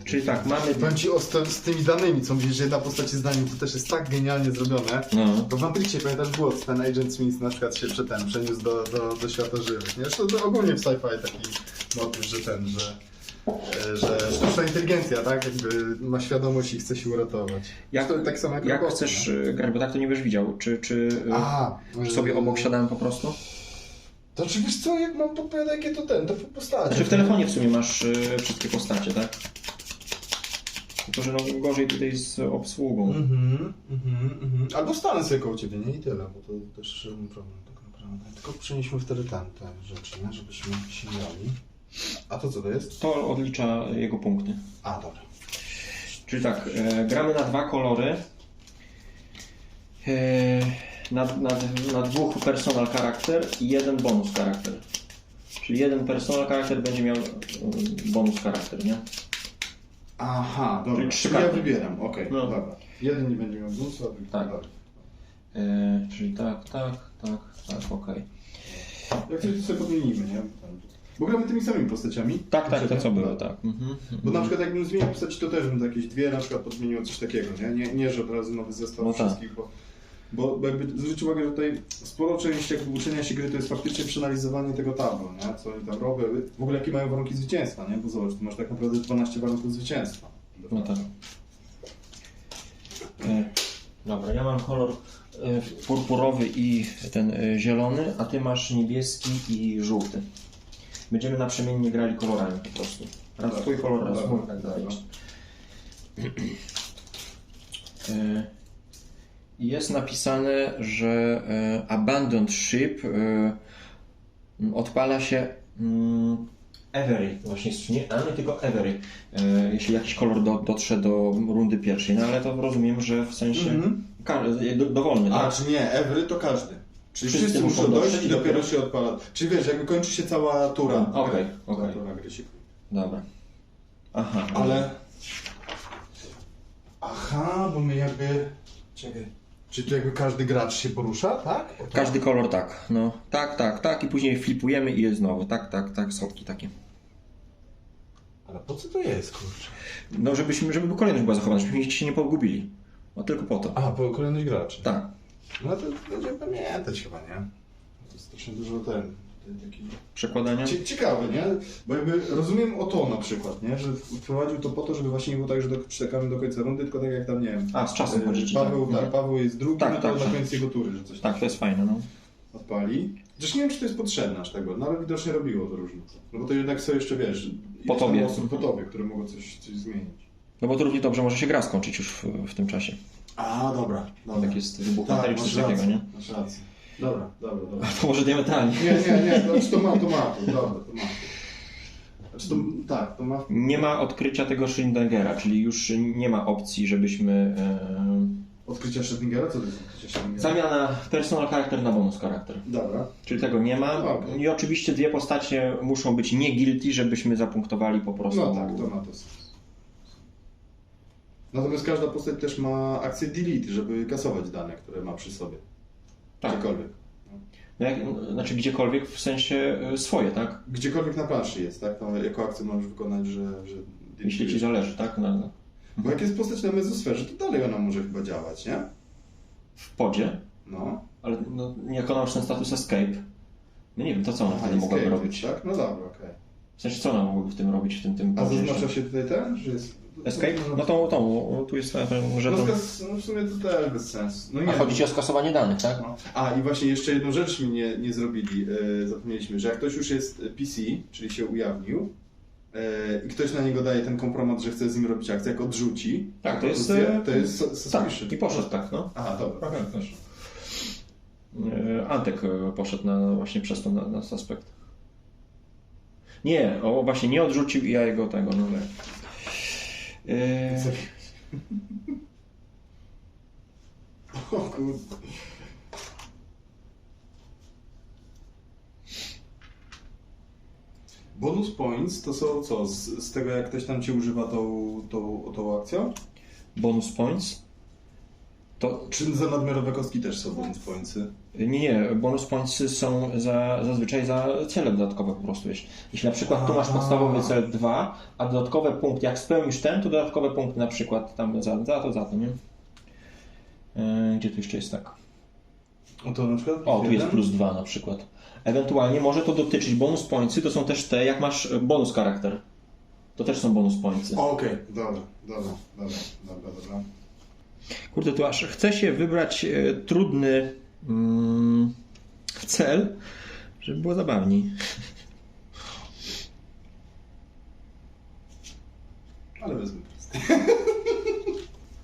Czyli tak, mamy... Powiem ci z tymi danymi, co mówisz, że jedna postać jest daniem, to też jest tak genialnie zrobione. No. To w Matrixie, pamiętasz, było, ten Agent Smith na przykład się przeniósł do świata żywych, nie? To ogólnie w sci-fi taki motyw, że sztuczna inteligencja, tak? Jakby ma świadomość i chce się uratować. Tak samo Jak roboty, chcesz nie? grać, bo tak to nie będziesz widział. Czy sobie obok siadałem po prostu? To czy wiesz co, jak mam podpowiadać, jakie to po postaci. Znaczy w telefonie w sumie masz wszystkie postacie, tak? Tylko, że no gorzej tutaj z obsługą. Albo stanę sobie koło ciebie, nie? I tyle, bo to też żaden problem tak naprawdę. Tylko przenieśmy wtedy te rzeczy, nie? Żebyśmy się mieli. A to co to jest? To odlicza jego punkty. A, dobra. Czyli tak, gramy na 2 kolory. Na 2 personal charakter i 1 bonus charakter. Czyli 1 personal charakter będzie miał bonus charakter, nie? Aha, dobra. Czyli 3 Czyli ja karty. wybieram, okej, No. dobra. Jeden nie będzie miał bonusu, a drugi Tak. dobra. Czyli tak, okej. Jak coś to sobie podmienimy, nie? Bo gramy tymi samymi postaciami. Tak, to co było, tak. Bo na przykład jakbym zmienił postaci, to też bym jakieś 2 na przykład podmienił coś takiego, nie? Nie, że od razu nowy zestaw No tak. wszystkich, bo jakby zwróć uwagę, że tutaj sporo części jakby uczenia się gry to jest faktycznie przeanalizowanie tego tablu, nie? Co oni tam robią, w ogóle jakie mają warunki zwycięstwa, nie? Bo zobacz, tu masz tak naprawdę 12 warunków zwycięstwa. No tak. Dobra, ja mam kolor purpurowy i ten zielony, a ty masz niebieski i żółty. Będziemy naprzemiennie grali kolorami po prostu. Raz Tak. twój kolor, raz Dobra, mój, tak dalej. Jest napisane, że Abandoned Ship odpala się every, właśnie nie any, tylko every, jeśli jakiś kolor dotrze do rundy pierwszej, no ale to rozumiem, że w sensie dowolny, A, tak? czy nie, Every to każdy. Czyli Wszyscy wszyscy muszą muszą dojść dotrzeć i i dopiero dopiero- się odpala. Czyli wiesz, jakby kończy się cała tura. Okej. Cała tura gry się kończy. Dobra. Aha. Ale... Aha, bo my jakby... Czekaj. Czy tu jakby każdy gracz się porusza, tak? Każdy kolor tak, no. Tak i później flipujemy i jest znowu. Tak, schodki takie. Ale po co to jest, kurczę? No żeby kolejność była zachowana, żebyśmy się nie pogubili. No tylko po to. A, po kolejność graczy. Tak. No to będziemy pamiętać chyba, nie? To jest strasznie dużo taki... Przekładania? Ciekawe, nie? Bo jakby rozumiem o to na przykład, nie? Że wprowadził to po to, żeby właśnie nie było tak, że czekamy do końca rundy, tylko tak jak tam, nie wiem... A, z czasem chodzi ci, Paweł, tak. tak, Paweł jest drugi, Tak, no to tak, na tak. koniec jego tury, że coś tam Tak, to jest fajne, no. odpali. Chociaż nie wiem, czy to jest potrzebne aż tego, no ale widocznie robiło to różnicę. No bo to jednak są jeszcze, wiesz, Po ileś tam tobie. osób po tobie, które mogą coś zmienić. No bo to równie dobrze może się gra skończyć już w tym czasie. A, dobra. Jak jest wybuch Tak, materii czy masz coś takiego, rację, nie? masz rację. Dobra. To może diametralnie. Nie, znaczy to ma, dobra, to ma. Znaczy to, tak, to ma... Nie ma odkrycia tego Schrödingera, czyli już nie ma opcji, żebyśmy... Odkrycia Schrödingera? Co to jest odkrycie Schrödingera? Zamiana personal charakter na bonus charakter. Dobra. Czyli tego nie ma. Okej. I oczywiście 2 postacie muszą być nie guilty, żebyśmy zapunktowali po prostu. No tak, to ma to sens. Natomiast każda postać też ma akcję delete, żeby kasować dane, które ma przy sobie. Tak. Gdziekolwiek. No znaczy gdziekolwiek w sensie swoje, tak? Gdziekolwiek na planszy jest, tak? To jako akcję możesz wykonać, że Jeśli ci zależy, tak? Bo jak jest postać na mezosferze, to dalej ona może chyba działać, nie? W podzie, No. ale no, jak ona już ten status escape, no nie wiem, to co ona wtedy mogłaby escape, robić? Tak? No dobra, okej. W sensie co ona mogłaby w tym robić, w tym A podzie zaznacza jeszcze? się tutaj ten, że jest... Escape? No to tu jest że No, to... no w sumie to też bez sensu. No A nie, chodzi ci o skasowanie danych, tak? no. A i właśnie jeszcze jedną rzecz mi nie zrobili, zapomnieliśmy, że jak ktoś już jest PC, czyli się ujawnił i ktoś na niego daje ten kompromat, że chce z nim robić akcję, jak odrzuci, Tak, to jest... to jest Tak, suspicion. i poszedł tak, no. Aha, dobra. Tak, też. Antek poszedł właśnie przez to na suspekt. Nie, właśnie nie odrzucił i ja jego tego, no ale... O kurde. Bonus points to są co? Z tego jak ktoś tam ci używa tą akcją? Bonus points? To Czy za nadmiarowe kostki też są bonus pointsy? nie, bonus pointsy są zazwyczaj za cele dodatkowe po prostu. Jeśli na przykład tu masz podstawowy cel 2, a dodatkowe punkty, jak spełnisz ten, to dodatkowe punkty na przykład tam za to, nie? Gdzie tu jeszcze jest tak? No to na przykład O, tu jest plus 2 na przykład. Ewentualnie może to dotyczyć bonus pointsy, to są też te, jak masz bonus charakter. To też są bonus pointsy. Okej, dobra. Kurde, tu aż chce się wybrać trudny cel, żeby było zabawniej. Ale wezmę prosty.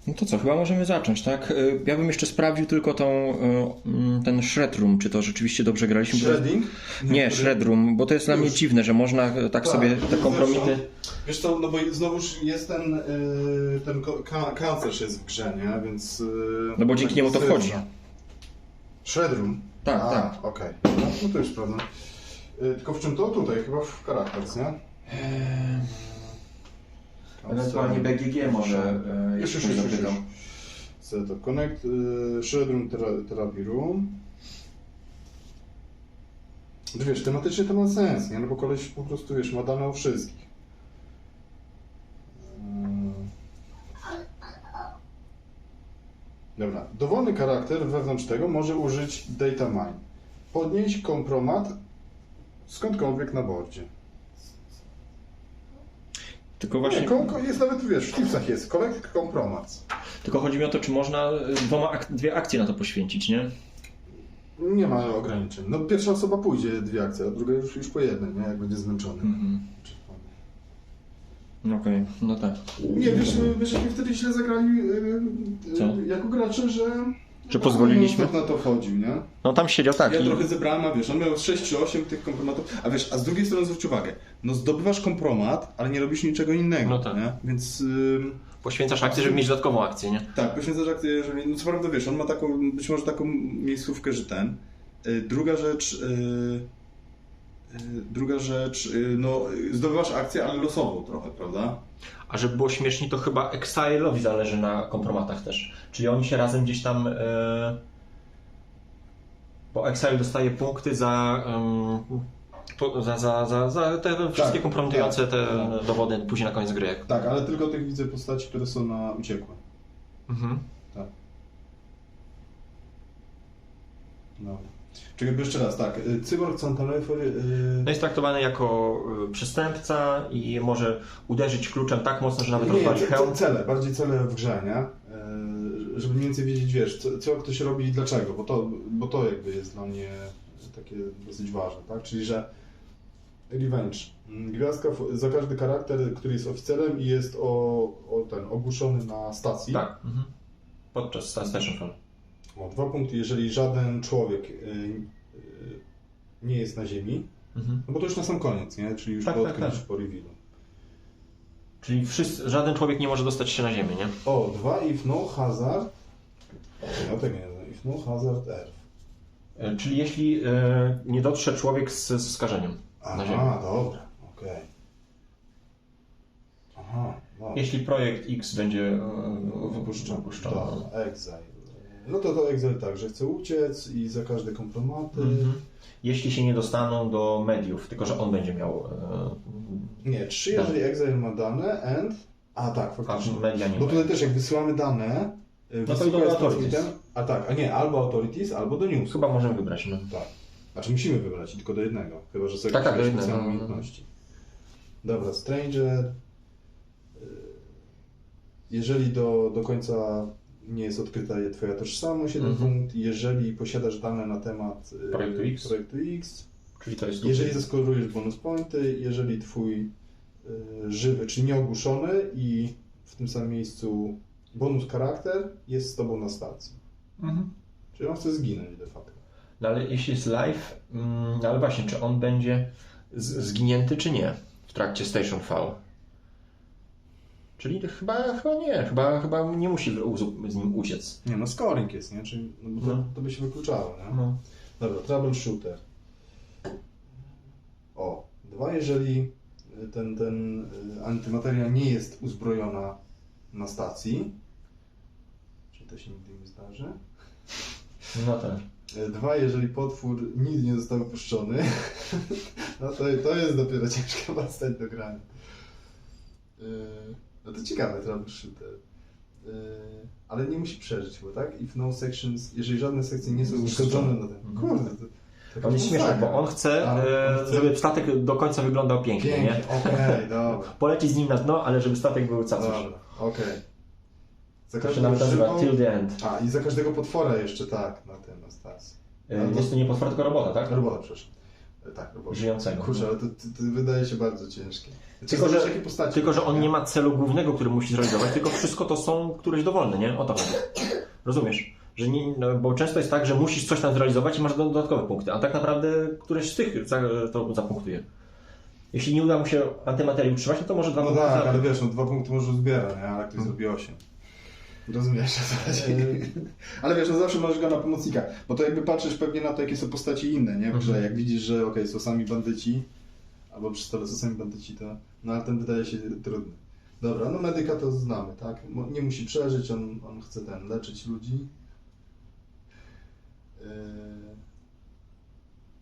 No to co, chyba możemy zacząć, tak? Ja bym jeszcze sprawdził tylko ten Shred Room, czy to rzeczywiście dobrze graliśmy. Shredding? Nie, Shred Room, bo to jest dla mnie dziwne, że można tak sobie te kompromity... Wiesz co, no bo znowuż jest ten kanclerz jest w grze, nie? Więc... No bo dzięki niemu to wchodzi. Shred Room? Tak. Okej. No to już prawda. Tylko w czym to? Tutaj, chyba w Characters, nie? Ewentualnie BGG może Już. Co to? Connect, Shred Room, Therapy Room. Wiesz, tematycznie to ma sens, nie? No bo koleś po prostu, wiesz, ma dane o wszystkich. Dobra. Dowolny charakter wewnątrz tego może użyć data mine. Podnieść kompromat skądkolwiek na bordzie. Tylko właśnie... Nie, jest nawet, wiesz, w tipsach jest collect kompromat. Tylko chodzi mi o to, czy można dwie akcje na to poświęcić, nie? Nie ma ograniczeń. No pierwsza osoba pójdzie 2 akcje, a druga już po jednej, nie? Jak będzie zmęczony. Okej, no tak. Nie, wiesz, jak wtedy źle zagrali jako gracze, że pozwoliliśmy? On na to wchodził, nie? No tam siedział tak. Ja trochę zebrałem, a wiesz, on miał 6 czy 8 tych kompromatów, a wiesz, a z drugiej strony zwróć uwagę, no zdobywasz kompromat, ale nie robisz niczego innego, No tak. nie? Więc... Poświęcasz akcję, żeby mieć dodatkową akcję, nie? Tak, poświęcasz akcję, żeby... No co prawda, wiesz, on ma taką, być może taką miejscówkę, że ten. Druga rzecz, no zdobywasz akcję, ale losową trochę, prawda? A żeby było śmieszniej, to chyba Exile'owi zależy na kompromatach też. Czyli oni się razem gdzieś tam... Bo Exile dostaje punkty za te wszystkie kompromitujące te dowody później na koniec gry. Tak, ale tylko tych widzę postaci, które są na uciekłe. Tak. No. Czekaj, jeszcze raz, tak. Cyborg Cantalefer... No jest traktowany jako przestępca i może uderzyć kluczem tak mocno, że nawet rozwali hełm. Bardziej cele w grze, nie? Żeby mniej więcej wiedzieć, wiesz, co ktoś robi i dlaczego, bo to jakby jest dla mnie takie dosyć ważne, tak? Czyli, że revenge. Gwiazdka za każdy charakter, który jest oficerem i jest ogłuszony na stacji. Tak. Podczas Station Fall. O 2 punkty, jeżeli żaden człowiek nie jest na ziemi, no bo to już na sam koniec, nie? Czyli już po odkryciu, po revealu. Czyli żaden człowiek nie może dostać się na ziemię, nie? O, 2 if no hazard. Ja tego nie znam. If no hazard earth. Czyli jeśli nie dotrze człowiek z skażeniem na ziemię. Aha, dobra, okej. Aha, dobra. Jeśli projekt X będzie Wypuszczony. wypuszczony. Exile. No to Exile tak, że chce uciec i za każde kompromaty. Jeśli się nie dostaną do mediów, tylko że on będzie miał... Nie, 3 jeżeli Exile ma dane and... A tak, faktycznie. Media nie bo ma. tutaj też jak wysyłamy dane... No to do Authorities. Nie, albo Authorities, albo do News. Chyba możemy wybrać, no. Tak. Znaczy musimy wybrać tylko do jednego. Chyba, że sobie do jednego. specjalne umiejętności. Dobra, Stranger. Jeżeli do końca nie jest odkryta twoja tożsamość, 1 punkt. Jeżeli posiadasz dane na temat projektu X. Czyli to jest jeżeli zaskorujesz bonus pointy, jeżeli twój żywy, czyli nieogłuszony i w tym samym miejscu bonus charakter jest z tobą na stacji. Czyli on chce zginąć de facto. No ale jeśli jest live, no ale właśnie, czy on będzie zginięty, czy nie w trakcie Station Fall? Czyli chyba nie, chyba nie musi z nim uciec. Nie, no scoring jest, nie? Czyli to by się wykluczało, nie? No. Dobra, troubleshooter. 2, jeżeli ten antymateria nie jest uzbrojona na stacji, czyli to się nigdy nie zdarzy. No tak. 2, jeżeli potwór nigdy nie został opuszczony, no to jest dopiero ciężka postać do grania. No to ciekawe, troubleshooter. Ale nie musi przeżyć, bo tak? If no sections, jeżeli żadne sekcje nie są uszkodzone, no to kurde, to On jest śmieszny, bo on chce, żeby statek do końca wyglądał pięknie, nie? Okej, dobra. Poleci z nim na dno, ale żeby statek był cacuś. Dobra, okej. Za To się nawet nazywa Till the End. A, i za każdego potwora jeszcze tak, na stacji. Jest to nie potwór, tylko robota, tak? Robota, przepraszam. Tak, robota. Żyjącego. Kurczę, ale to wydaje się bardzo ciężkie. Tylko, że on nie ma celu głównego, który musi zrealizować, tylko wszystko to są któreś dowolne, nie? O to chodzi. Rozumiesz? Że nie, no, bo często jest tak, że musisz coś tam zrealizować i masz dodatkowe punkty, a tak naprawdę któreś z tych to zapunktuje. Jeśli nie uda mu się antymaterii utrzymać, no to może 2 No punkty. tak, ale wiesz, 2 punkty może zbiera, nie? Ale ktoś zrobi 8. Rozumiesz, o co chodzi? Ale wiesz, zawsze możesz go na pomocnika, bo to jakby patrzysz pewnie na to, jakie są postaci inne, nie? Że jak widzisz, że okej, są sami bandyci, albo przy stole są sami bandyci, to... No ale ten wydaje się trudny. Dobra, no medyka to znamy, tak? Nie musi przeżyć, on chce leczyć ludzi.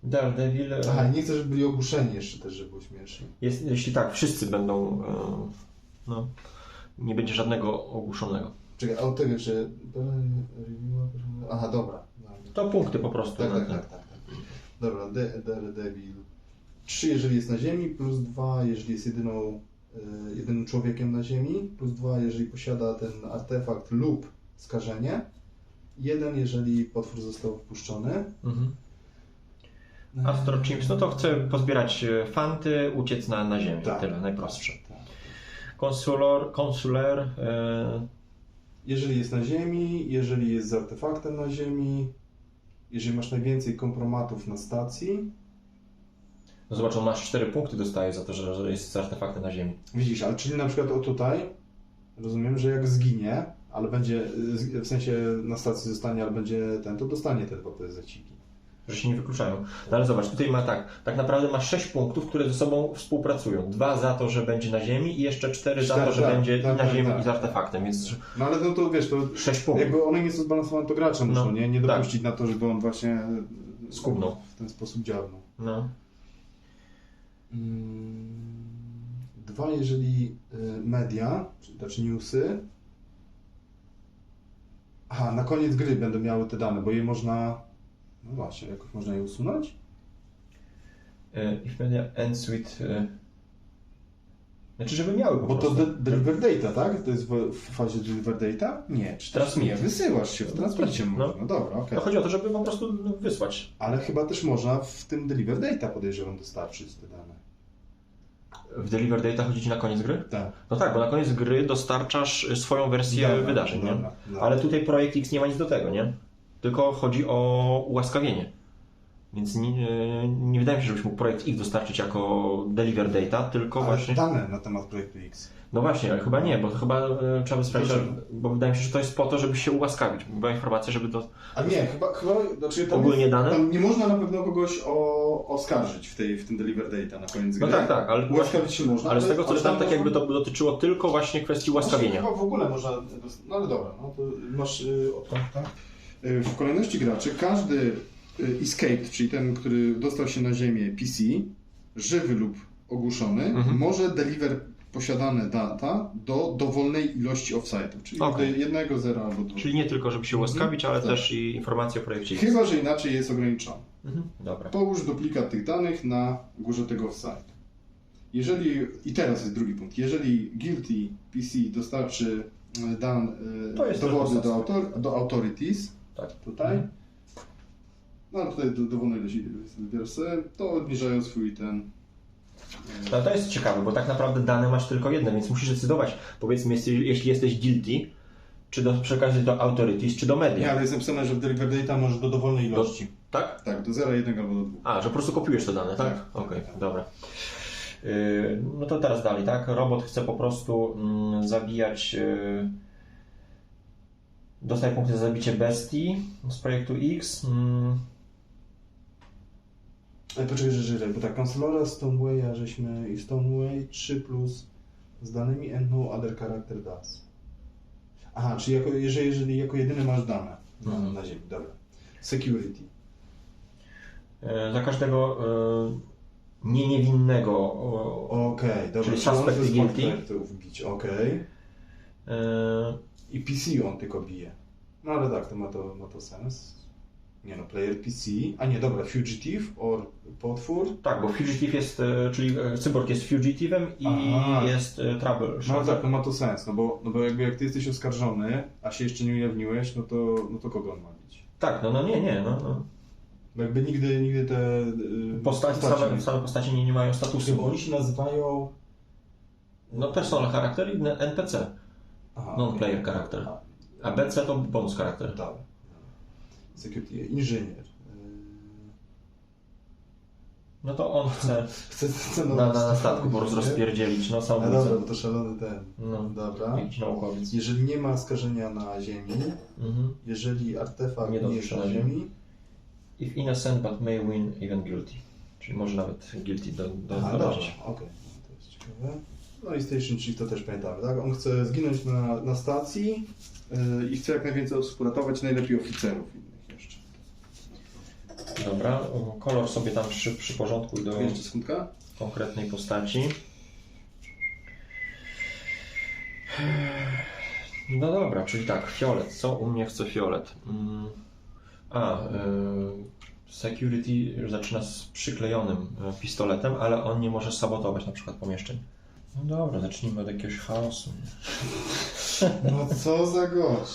Daredevil... Aha, nie chcę, żeby byli ogłuszeni jeszcze też, żeby było śmiesznie. Jeśli tak, wszyscy będą... no, nie będzie żadnego ogłuszonego. Czekaj, a od tego jeszcze... Aha, dobra. To punkty po prostu. Tak. Dobra, Daredevil. 3, jeżeli jest na ziemi, plus 2, jeżeli jest jedynym człowiekiem na ziemi, plus 2, jeżeli posiada ten artefakt lub skażenie, 1, jeżeli potwór został wpuszczony. Astro Chimps, no to chce pozbierać fanty, uciec na ziemię. Tak. Tyle, najprostsze. Tak. Konsuler. Jeżeli jest na ziemi, jeżeli jest z artefaktem na ziemi, jeżeli masz najwięcej kompromatów na stacji. No zobacz, on masz 4 punkty dostaje za to, że jest z artefaktem na ziemi. Widzisz, ale czyli na przykład o tutaj, rozumiem, że jak zginie, ale będzie, w sensie na stacji zostanie, ale będzie to dostanie te 2 prezenciki. Że się nie wykluczają. No ale zobacz, tutaj ma tak naprawdę ma 6 punktów, które ze sobą współpracują. 2 za to, że będzie na ziemi i jeszcze 4 za to, że będzie i na ziemi i z artefaktem, więc... No ale no to wiesz, to 6 punktów. jakby one nie są zbalansowane, to gracze muszą, nie dopuścić na to, żeby on właśnie skubnął. W ten sposób działał. No. 2, jeżeli media, znaczy newsy. Aha, na koniec gry będą miały te dane, bo je można... No właśnie, jakoś można je usunąć? If media ends with... Znaczy, żeby miały po Bo prostu. to deliver data, tak? To jest w fazie deliver data? Nie. Czy Transmit. Nie, wysyłasz się, w transmicie No. można. Dobra, okej. No chodzi o to, żeby po prostu wysłać. Ale chyba też można w tym deliver data, podejrzewam, dostarczyć te dane. W Deliver Data chodzi ci na koniec gry? Tak. No tak, bo na koniec gry dostarczasz swoją wersję wydarzeń, nie? Dobra. Ale tutaj Projekt X nie ma nic do tego, nie? Tylko chodzi o ułaskawienie. Więc nie wydaje mi się, żebyś mógł Projekt X dostarczyć jako Deliver Data, tylko Ale właśnie... dane na temat projektu X. No właśnie, ale chyba nie, bo chyba trzeba by sprawdzić, bo wydaje mi się, że to jest po to, żeby się ułaskawić. Była informacja, żeby to... A nie, chyba znaczy tam ogólnie jest, dane? Tam nie można na pewno kogoś oskarżyć w tym deliver data na koniec gry. No tak, ale... Ułaskawić się można. Ale z tego co czytam, tak można... jakby to dotyczyło tylko właśnie kwestii ułaskawienia. Chyba w ogóle można... No ale dobra, no to masz tak? W kolejności graczy każdy escaped, czyli ten, który dostał się na ziemię PC, żywy lub ogłuszony, może deliver posiadane data do dowolnej ilości offsite'ów, czyli do 1, 0 albo 2. Czyli nie tylko, żeby się ułaskawić, ale też i informacje o projekcie. Chyba że inaczej jest ograniczony. Dobra. Połóż duplikat tych danych na górze tego offsite. Jeżeli, i teraz jest drugi punkt, jeżeli guilty PC dostarczy dowody do authorities, tak. Tutaj, no tutaj dowolnej ilości to obniżają swój ten... No to jest ciekawe, bo tak naprawdę dane masz tylko jedne, więc musisz decydować, powiedzmy, jeśli jesteś guilty, czy przekazać do authorities, czy do media. Nie, ale jest napisane, że w deliver data możesz do dowolnej ilości. Tak? Tak, do 0, 1 albo do 2. A, że po prostu kopiujesz te dane, tak? Okej, dobra. No to teraz dalej, tak? Robot chce po prostu zabijać... Dostaje punkty za zabicie bestii z projektu X. Poczekaj, bo tak, Consulora, Stonewaya żeśmy i Stoneway 3 plus z danymi and no other character does. Aha, czyli jeżeli jako jedyny masz dane na ziemi, dobra. Security. Za każdego niewinnego. Okej, dobra. Czyli Czy on suspect bez guilty. faktów bić, okej. I PC on tylko bije. No ale tak, to ma to sens. Nie no, player PC. A nie, dobra, fugitive or potwór. Tak, bo fugitive jest, czyli cyborg jest fugitive'em i Aha. jest trouble. No tak, no ma to sens, no bo jakby jak ty jesteś oskarżony, a się jeszcze nie ujawniłeś, no to kogo on ma bić? Tak, nie. No. Bo jakby nigdy te Same postacie nie mają statusu. Bo oni się nazywają... No personal charakter i NPC. Aha, Non-player charakter. A BC to bonus charakter. Tak. Security, inżynier. No to on chce Chce na statku po prostu rozpierdzielić. No A samobójcę. dobra, bo to szalony ten. No. Dobra. Jakiś naukowiec. Jeżeli nie ma skażenia na ziemi, Mhm. jeżeli artefakt Nie nie jest dotyczy na na ziemi, If innocent but may win even guilty. Czyli może nawet guilty dobra, dorazić. okej. To jest ciekawe. No i Station Chief to też pamiętamy, tak? On chce zginąć na stacji i chce jak najwięcej osób uratować, najlepiej oficerów innych jeszcze. Dobra, kolor sobie tam przyporządkuj do Jeszcze sekundka? konkretnej postaci. No dobra, czyli tak, fiolet. Co u mnie chce fiolet? Security już zaczyna z przyklejonym pistoletem, ale on nie może sabotować na przykład pomieszczeń. No dobra, zacznijmy od jakiegoś chaosu. Nie? No co za gość.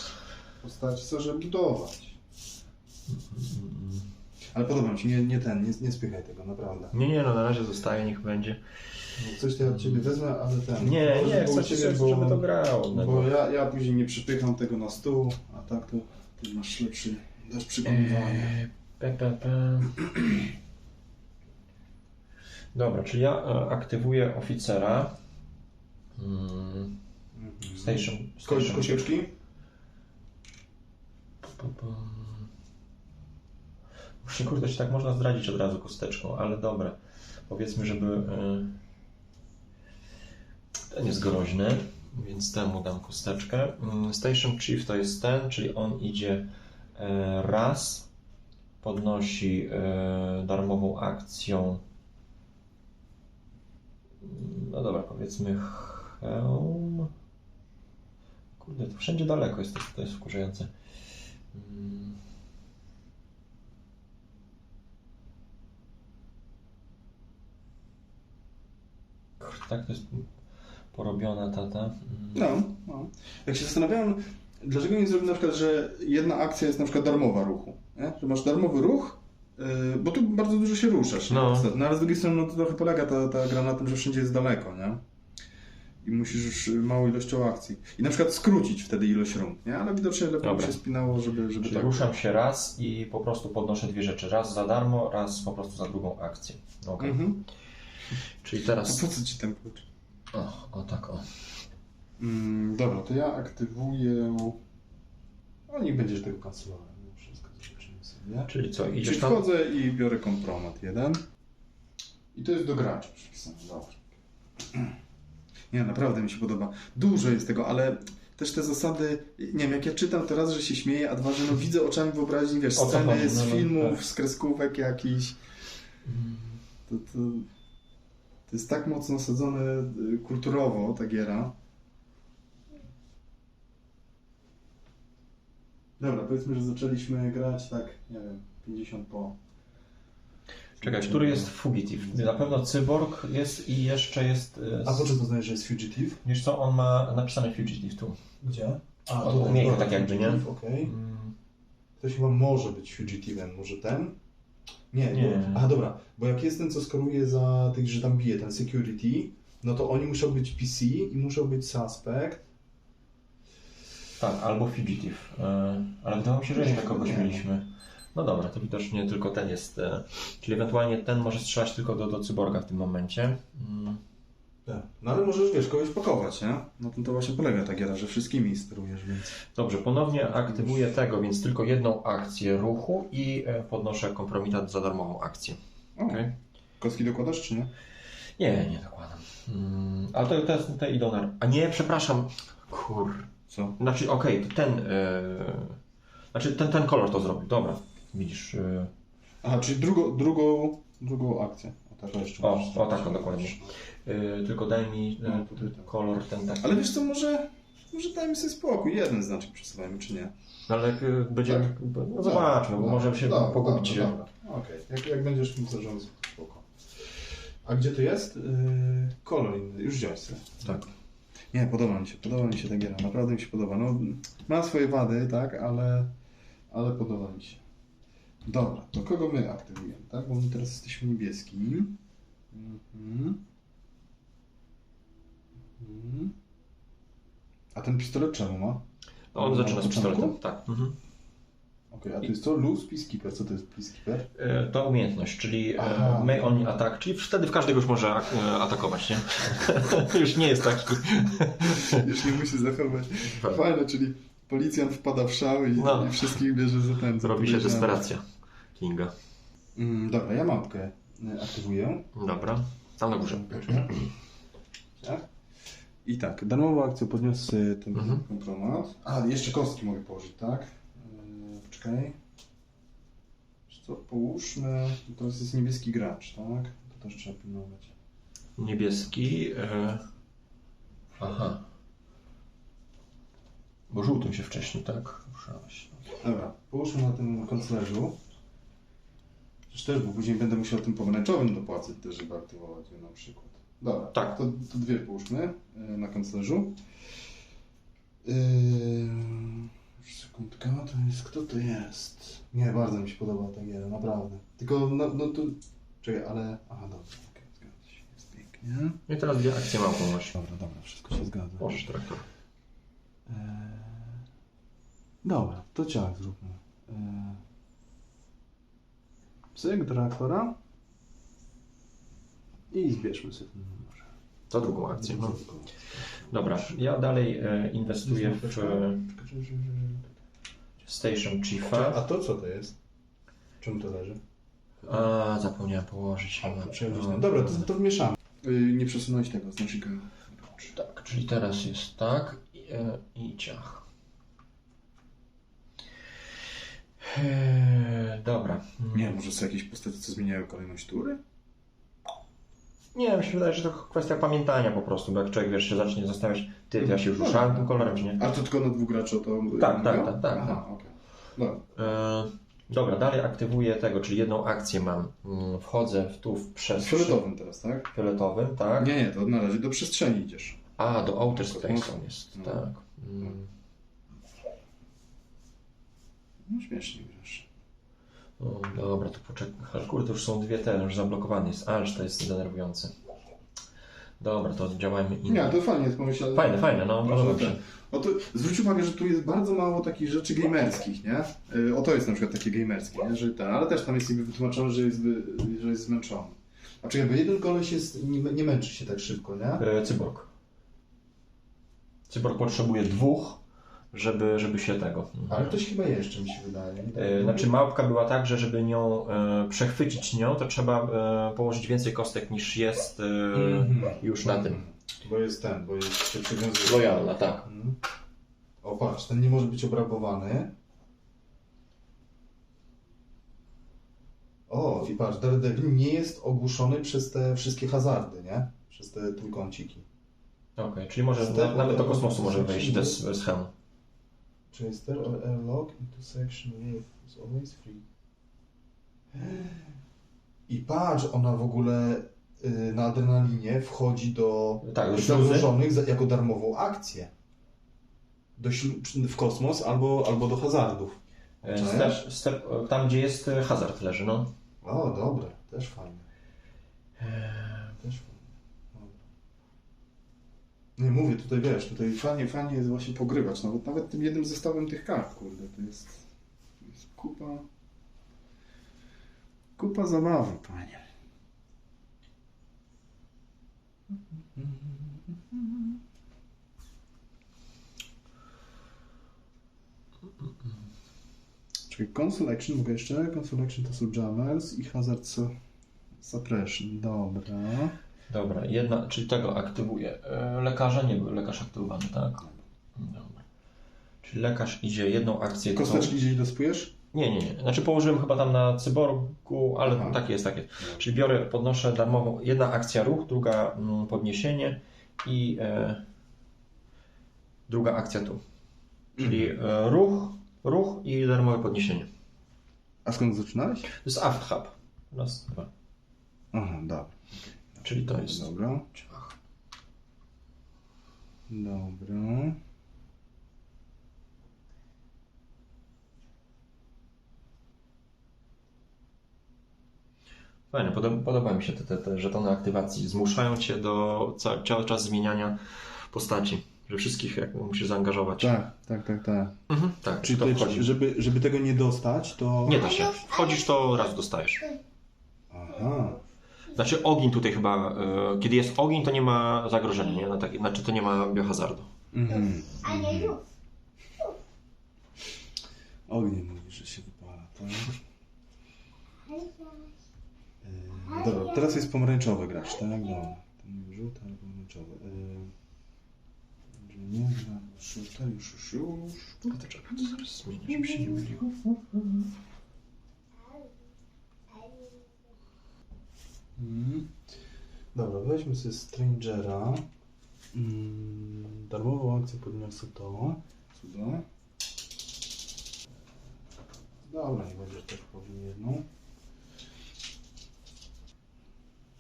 Postaci co, żeby budować. Ale podoba mi się, nie spychaj tego, naprawdę. Nie, no na razie zostaje, niech będzie. No, coś ja od ciebie wezmę, ale Nie, Może chcę, ciebie, żeby to grało. Bo ja później nie przypycham tego na stół, a tak to ty masz lepszy dasz przykonywanie. Dobra, czyli ja aktywuję oficera. Station. Kosieczki? Właśnie kurde, się tak można zdradzić od razu kosteczką, ale dobra. Powiedzmy, żeby ten jest groźny, więc temu dam kosteczkę. Station Chief to jest ten, czyli on idzie raz, podnosi darmową akcją. No dobra, powiedzmy hełm. Kurde, to wszędzie daleko jest, to jest wkurzające. Kurde, tak to jest porobiona tata. No. Jak się zastanawiałem, dlaczego nie zrobił na przykład, że jedna akcja jest na przykład darmowa ruchu, nie? Że masz darmowy ruch, bo tu bardzo dużo się ruszasz, nie? No. No ale z drugiej strony no, to trochę polega ta gra na tym, że wszędzie jest daleko, nie? I musisz już małą ilością akcji. I na przykład skrócić wtedy ilość rund, nie? Ale widocznie lepiej Dobra. się spinało, żeby Czyli tak... ruszam się raz i po prostu podnoszę dwie rzeczy. Raz za darmo, raz po prostu za drugą akcję. Okay. Mhm. Czyli A teraz... po co ci ten klucz? O tak. Dobra, to ja aktywuję... O, niech będziesz tego kancelował. Wszystko zobaczymy sobie. Czyli co, Czyli idziesz tam? wchodzę i biorę kompromat jeden. I to jest do graczy przypisane. Dobra. Nie, naprawdę mi się podoba. Dużo jest tego, ale też te zasady, nie wiem, jak ja czytam to raz, że się śmieję, a dwa, że no widzę oczami wyobraźni, wiesz, O co sceny chodzi? z No, no, filmów, tak. z kreskówek jakichś. To jest tak mocno osadzone kulturowo, ta giera. Dobra, powiedzmy, że zaczęliśmy grać tak, nie wiem, 50 po. Czekaj, który jest fugitive? Na pewno cyborg jest i jeszcze jest... A po czym to znaczy, że jest fugitive? Wiesz co, on ma napisane fugitive tu. Gdzie? A, Od tutaj, umiejętności dobra, tak jakby, nie? fugitive, okej. Ktoś chyba może być fugitive'em, może ten? Nie. Nie. Aha, dobra, bo jak jest ten, co skoruje za tych, że tam bije, ten security, no to oni muszą być PC i muszą być suspect. Tak, albo fugitive. Ale wydawało mi się, że jeszcze kogoś Nie. mieliśmy. No dobra, to widocznie tylko ten jest. Czyli ewentualnie ten może strzelać tylko do cyborga w tym momencie. Tak. No ale możesz, wiesz, kogoś pakować, nie? No to właśnie polega ta giera, że wszystkimi sterujesz, więc... Dobrze, ponownie aktywuję tego, więc tylko jedną akcję ruchu i podnoszę kompromitat za darmową akcję. Okay. Kostki dokładasz, czy nie? Nie dokładam. Ale te idą na... A nie, przepraszam. Co? Znaczy, okej, to ten... Znaczy, ten kolor to zrobił, dobra. Widzisz... Aha, czyli drugą akcję. O, tak, jeszcze O, możesz o tak, zrobić. dokładnie. Tylko daj mi No, tutaj tak. kolor ten taki. Ale wiesz co, może dajmy sobie spokój. Jeden znaczek przesuwajmy, czy nie? Ale jak będziemy... Tak. No zobaczmy, bo może się pogubić. Dobra. Okej, jak będziesz mi zarządzał, spoko. A gdzie to jest? Kolor inny, już wziąłeś sobie. Tak. Nie, podoba mi się ta giera, naprawdę mi się podoba. No, ma swoje wady, tak, ale podoba mi się. Dobra, to kogo my aktywujemy, tak? Bo my teraz jesteśmy niebieski. A ten pistolet czemu ma? On Na zaczyna z początku? pistoletem, tak. Okej, a to jest co? Loose Peacekeeper. Co to jest Peacekeeper? To umiejętność, czyli Aha. may only attack, czyli wtedy w każdego już może atakować, nie? Już nie jest taki. Już nie musi zachować. Fajne, czyli policjant wpada w szał i wszystkich bierze za ten. Robi się desperacja Kinga. Dobra, ja mapkę aktywuję. Dobra, tam na górze. Tak? I tak, darmową akcję podniosę ten kompromat. A, jeszcze kostki mogę położyć, tak? Poczekaj. Wiesz co, połóżmy. To jest niebieski gracz, tak? To też trzeba pilnować. Niebieski. Aha. Bo żółtym się wcześniej, tak? Ruszałeś. Dobra, połóżmy na tym kanclerzu. Przecież też, bo później będę musiał tym pomarańczowym dopłacać też, żeby aktywować je na przykład. Dobra, Tak. to dwie połóżmy na kanclerzu. Już sekundka, to jest, kto to jest? Nie, bardzo mi się podoba ta giera, naprawdę. Tylko, no to, czekaj, ale, aha, dobra, okej, zgadza się, jest pięknie. I teraz dwie akcje małpą masz. Dobra, wszystko się zgadza. Możesz traktor. Dobra, to ciach zróbmy. Cyk do reaktora i zbierzmy sobie ten numer. To drugą akcję. No. Dobra, ja dalej inwestuję w Station Chiefa. A to co to jest? Czemu to leży? A, zapomniałem położyć. Dobra, to wmieszamy. Nie przesunąć tego znacznika. Tak, czyli teraz jest tak i ciach. Dobra. Nie, może są jakieś postacie, co zmieniają kolejność tury? Nie, mi się wydaje, że to kwestia pamiętania po prostu, bo jak człowiek, wiesz, się zacznie zastanawiać, ja się już ruszałem tym kolorem, czy nie? Ale to tylko na dwóch graczy o to Tak, mówią? tak. Aha, okej. Dobra. Dobra, dalej aktywuję tego, czyli jedną akcję mam. Wchodzę w przestrzeń. Fioletowym teraz, tak? Fioletowym, tak. Nie, to na razie do przestrzeni idziesz. A, do Outer Space on jest, No. tak. No śmiesznie grasz. O, dobra, to poczekaj. Ale kurde, to już są dwie te, już zablokowany jest. Ależ to jest denerwujące. Dobra, to działajmy Nie, inaczej. to fajnie jest pomyślane. Fajne, no Może dobrze. ten. O to, zwróć uwagę, że tu jest bardzo mało takich rzeczy gamerskich, nie? O to jest na przykład takie gamerskie, nie? Że ten, ale też tam jest niby wytłumaczone, że jest zmęczony. A czekaj, bo jeden koleś jest, nie męczy się tak szybko, nie? Cyborg. Cyborg potrzebuje dwóch, żeby się tego... Ale ktoś chyba jeszcze mi się wydaje. Znaczy małpka była tak, że żeby nią przechwycić nią, to trzeba położyć więcej kostek niż jest już na tym. Bo jest się przywiązuje. Lojalna, tak. O patrz, ten nie może być obrabowany. O, i patrz, Daredevil nie jest ogłuszony przez te wszystkie hazardy, nie? Przez te trójkąciki. Okej, czyli może nawet do kosmosu może wejść bez hełmu. Czy jest there or airlock into section roof is always free. I patrz, ona w ogóle na adrenalinie wchodzi do zagrożonych jako darmową akcję. W kosmos albo do hazardów. Tam, gdzie jest hazard leży, no. O, dobre, też fajne. Też fajne. Dobra. Nie mówię, tutaj wiesz, tutaj fajnie jest właśnie pogrywać, nawet tym jednym zestawem tych kart, kurde, to jest kupa zabawy, panie. Czyli Console Action, mogę jeszcze? Console Action to są Jammers i Hazard Suppression. Dobra, czyli tego aktywuję. Lekarza nie był lekarz aktywowany, tak? Dobra. Czyli lekarz idzie jedną akcję. Kosteczki gdzieś dospujesz? Nie. Znaczy położyłem chyba tam na cyborgu, ale Aha. tak jest. Czyli biorę, podnoszę darmową, jedna akcja ruch, druga podniesienie i druga akcja tu. Czyli ruch i darmowe podniesienie. A skąd zaczynałeś? To jest AFHAB. Raz, dwa. Aha, dobra. Czyli to jest... Dobra. Dobra. Fajne, podoba mi się te żetony aktywacji. Zmuszają cię do cały czas zmieniania postaci. Że wszystkich jak musisz zaangażować. Tak. Tak, Czyli to to, wchodzi. żeby tego nie dostać, to... Nie da się. Wchodzisz, to raz dostajesz. Aha. Znaczy ogień tutaj chyba, kiedy jest ogień, to nie ma zagrożenia, nie? Znaczy to nie ma biohazardu. Mhm. A nie już. Ogień mówi, że się wypala, tak? Dobra, teraz jest pomarańczowy gracz, tak? Dobra. To nie żółty, ale pomarańczowy. Nie gra, żółta, już. A to czekaj, to zaraz zmienię, żeby się nie myliło. Dobra, weźmy sobie Strangera. Darmową akcję podniosę to. Cuda. Dobra, nie będzie też powinien jedną.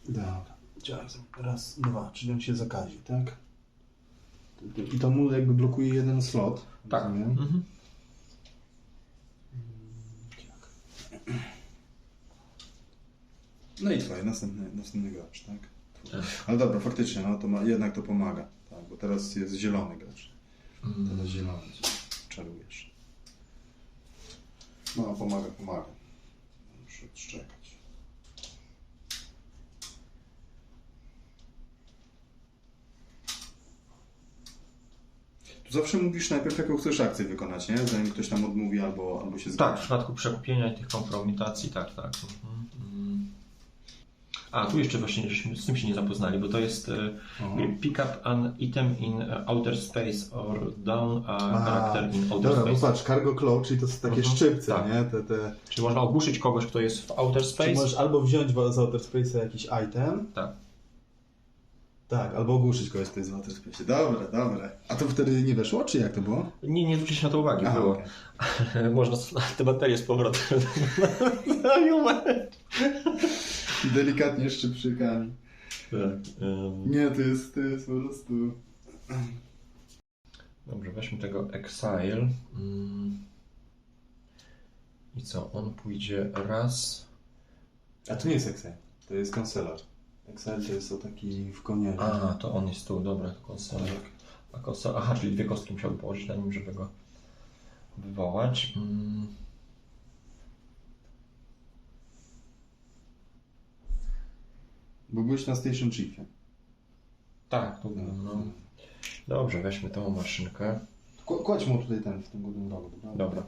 Dobra. Działa raz, dwa, czyli on się zakazi, tak? I to mu jakby blokuje jeden slot. Tak. Rozumiem? Mhm. Tak. No i twoje, następny gracz, tak? Tak. Ale dobra, faktycznie, no to jednak to pomaga, tak, bo teraz jest zielony gracz. Teraz zielony czarujesz. No, pomaga. Muszę odszczekać. Tu zawsze mówisz najpierw, jaką chcesz akcję wykonać, nie? Zanim ktoś tam odmówi albo się zgadza. Tak, w przypadku przekupienia i tych kompromitacji, tak. A, tu jeszcze właśnie żeśmy z tym się nie zapoznali, bo to jest pick up an item in outer space or down a character in outer Dobra, space. bo patrz, cargo claw, czyli to są takie szczypce, tak. nie? Czyli można ogłuszyć kogoś, kto jest w outer Czyli space. możesz albo wziąć z outer space'a jakiś item, Tak. tak, albo ogłuszyć kogoś, kto jest w outer space. Dobra. A to wtedy nie weszło, czy jak to było? Nie zwróciliśmy na to uwagi, Aha, było. okej. Można te baterie z powrotem. Delikatnie szczypczykami. Tak, Nie, to jest po prostu... Dobrze, weźmy tego Exile. I co? On pójdzie raz. A to nie jest Exile, to jest Concealer. Exile to jest o taki w konie. A, to on jest tu, dobra, to konsola. Aha, czyli dwie kostki musiałby położyć na nim, żeby go wywołać. Bo byłeś na Station Chiefie. Tak, tu byłem, no. Dobrze, weźmy tą maszynkę. Kładź mu tutaj ten, w tym górnym rogu, dobra? Dobra.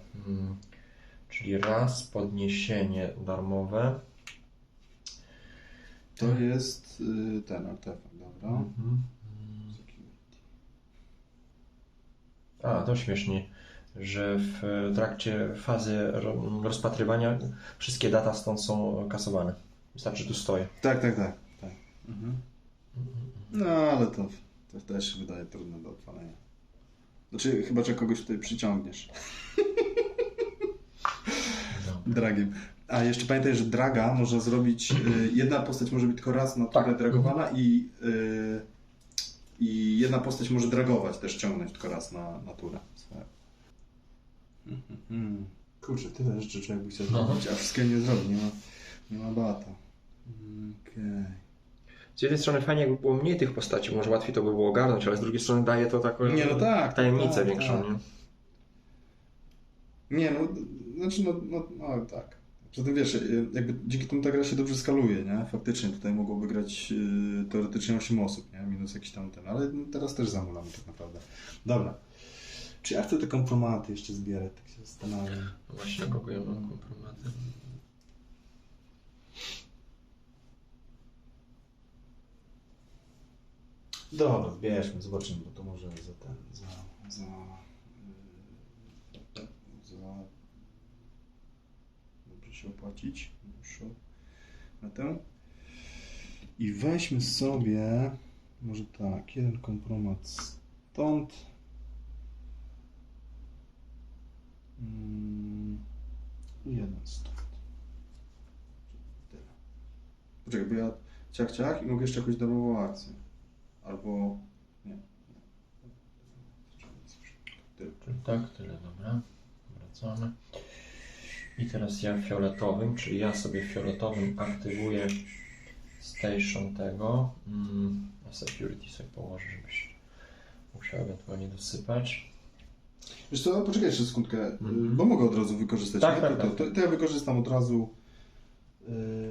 Czyli raz podniesienie darmowe. To jest ten artefakt, dobra? A, to śmiesznie, że w trakcie fazy rozpatrywania wszystkie data stąd są kasowane. Wystarczy, że tu stoję. Tak. No, ale to też się wydaje trudne do odpalenia. Znaczy, chyba, że kogoś tutaj przyciągniesz. Dragiem. A jeszcze pamiętaj, że draga można zrobić, jedna postać może być tylko raz na turę dragowana i jedna postać może dragować, też ciągnąć tylko raz na turę. Kurczę, tyle rzeczy człowiek by chciał zrobić, a wszystkiego nie zrobi, nie ma bata. Okej. Z jednej strony fajnie, jakby było mniej tych postaci, może łatwiej to by było ogarnąć, ale z drugiej strony daje to taką tajemnicę większą. Tak. Nie, no, znaczy, no tak. Zatem wiesz, jakby dzięki temu ta gra się dobrze skaluje, nie? Faktycznie tutaj mogłoby grać teoretycznie 8 osób, nie? Minus jakiś tam ten, ale teraz też zamulamy tak naprawdę. Dobra. Czy ja chcę te kompromaty jeszcze zbierać, tak się zastanawiam. Właśnie, na kogo ja mam kompromaty? Dobra, zbierzmy, zobaczymy, bo to może się opłacić. Muszę na tę. I weźmy sobie, może tak, jeden kompromat stąd. Jeden stąd. Tyle. Poczekaj, bo ja ciach i mogę jeszcze jakąś darmową akcję. Albo... nie. Tyle. Czyli tak, tyle, dobra. Wracamy. I teraz ja fioletowym, czyli ja sobie fioletowym aktywuję station tego. A security sobie położę, żebyś musiał ewentualnie dosypać. Wiesz co, poczekaj jeszcze sekundkę, bo mogę od razu wykorzystać. Tak, nie? tak, To, tak. to ja wykorzystam od razu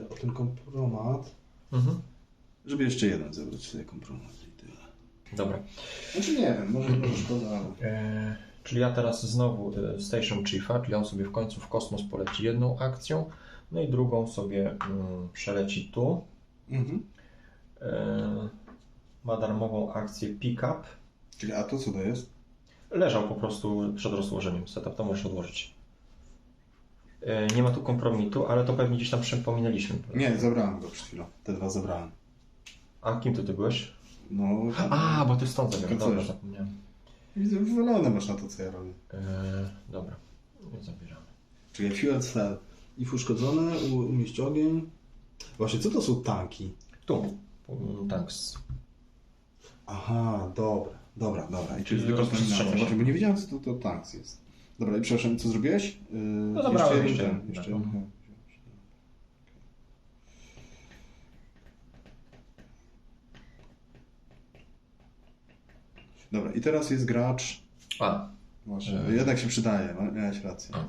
o ten kompromat, żeby jeszcze jeden zebrać sobie kompromat i tyle. Dobra. Znaczy nie wiem, może szkoda, ale... Czyli ja teraz znowu Station Chiefa, czyli on sobie w końcu w kosmos poleci jedną akcją, no i drugą sobie przeleci tu. Ma darmową akcję Pickup. Czyli a to co to jest? Leżał po prostu przed rozłożeniem setup, to możesz odłożyć. Nie ma tu kompromitu, ale to pewnie gdzieś tam pominęliśmy. Nie, zabrałem go przed chwilą. Te dwa zabrałem. A kim ty byłeś? No... A, bo ty stąd zabierałeś. To Dobra, coś. zapomniałem. Widzę, wywalone masz na to, co ja robię. Dobra, nie zabieramy. Czyli fuel cell. If uszkodzone, umieść ogień. Właśnie, co to są tanki? Tu, tanks. Aha, dobra. I Czyli jest rozprzestrzenia dekontaminacja. się. Właśnie, bo nie wiedziałem, co to tanks jest. Dobra, i przepraszam, co zrobiłeś? No zabrałem jeszcze jeszcze. jeden. Jeszcze Tak. jeden. Dobra, i teraz jest gracz. A, Właśnie, jednak się przydaje, miałeś rację. A.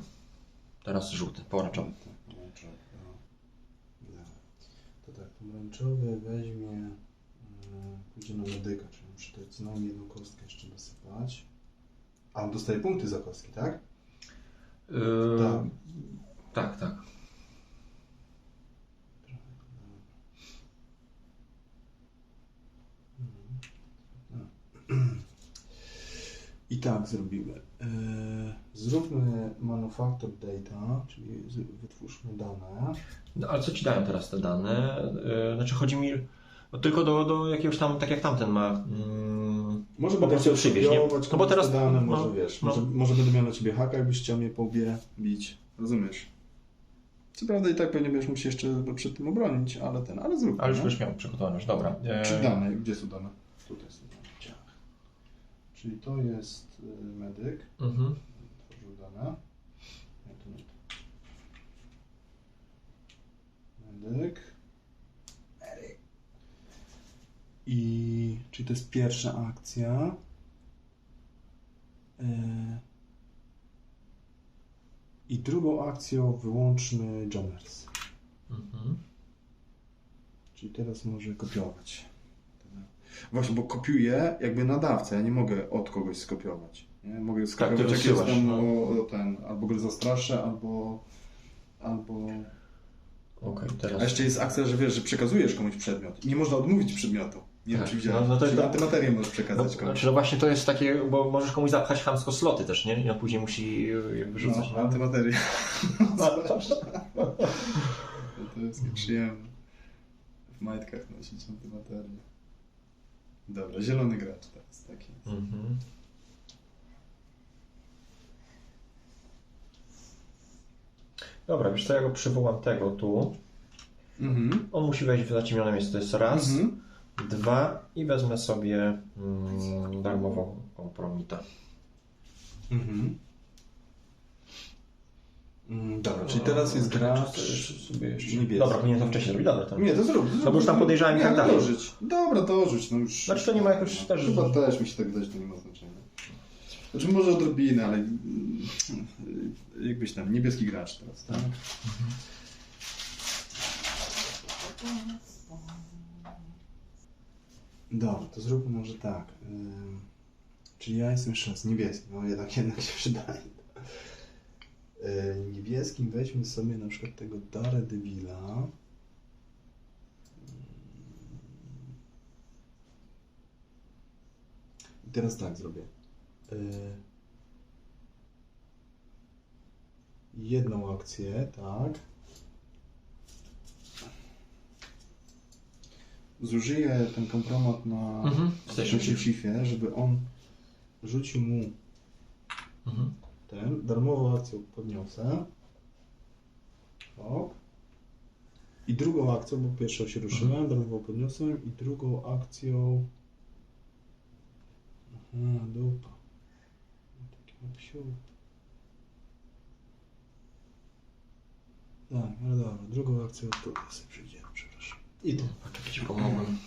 teraz żółty, pomarańczowy. To tak, pomarańczowy weźmie, pójdzie na medyka, czyli muszę tutaj co najmniej jedną kostkę jeszcze dosypać. A on dostaje punkty za kostki, tak? Tak. I tak zrobimy. Zróbmy manufacture data, czyli wytwórzmy dane. No, ale co ci dają teraz te dane? Znaczy chodzi mi tylko do jakiegoś tam, tak jak tamten ma. Może po będę prostu chciał przywieźć, nie? kopiować No bo teraz te dane, może no, wiesz, no. może będę miał na ciebie haka, jakbyś chciał mnie po łbie bić. Rozumiesz? Co prawda i tak pewnie będziesz mógł się jeszcze przed tym obronić, ale zrób. Ale już nie? byś miał przygotowane, dobra. Czy dane? Gdzie są dane? Tutaj są dane. Ciach. Czyli to jest medyk. Tworzył dane. Nie, to nie to. Medyk. I czyli to jest pierwsza akcja. I drugą akcją wyłączmy Jommers. Czyli teraz może kopiować. Właśnie, bo kopiuję jakby nadawcę, ja nie mogę od kogoś skopiować. Nie? Mogę skopiować jak wysyłasz, jestem no. albo go zastraszę, albo... Okej, A teraz. jeszcze jest akcja, że wiesz, że przekazujesz komuś przedmiot. Nie można odmówić przedmiotu. Nie wiem, Tak, czy widziałeś. no to jest Czyli tak. antymaterię możesz przekazać komuś. Znaczy, no właśnie to jest takie, bo możesz komuś zapchać chamsko sloty też, nie? I on później musi je wyrzucać. No, antymaterię. No. To jest nieprzyjemne. W majtkach nosić antymaterię. Dobra, zielony gracz teraz taki. Dobra, wiesz co, ja go przywołam tego tu. On musi wejść w zaciemnione miejsce, to jest raz. 2 i wezmę sobie darmową kompromitę. Dobra, czyli teraz jest gracz niebieski. Dobra, powinien to wcześniej zrobić. Dobra, to... Nie, to zrób. No bo już tam podejrzałem i tak dalej. Dorzuć. Dobra, dorzuć. No już. Znaczy to nie ma jakoś też... Chyba też mi się tak wydaje, że to nie ma znaczenia. Znaczy może odrobinę, ale jakbyś tam, niebieski gracz teraz, tak? Dobra, to zróbmy może tak. Czyli ja jestem jeszcze raz niebieski, no jednak się przydaje. Niebieskim weźmy sobie na przykład tego Daredevila. I teraz tak zrobię. Jedną akcję, tak. zużyję ten kompromat na Station Chiefie, żeby on rzucił mu ten, darmową akcję podniosę. O. I drugą akcją, bo pierwszą się ruszyłem, darmową podniosłem i drugą akcją... Aha, dupa. Taki psiu. Tak, no dobra, drugą akcją tutaj sobie przyjdziemy, przepraszam. I to. Poczekaj, ci pomogłem.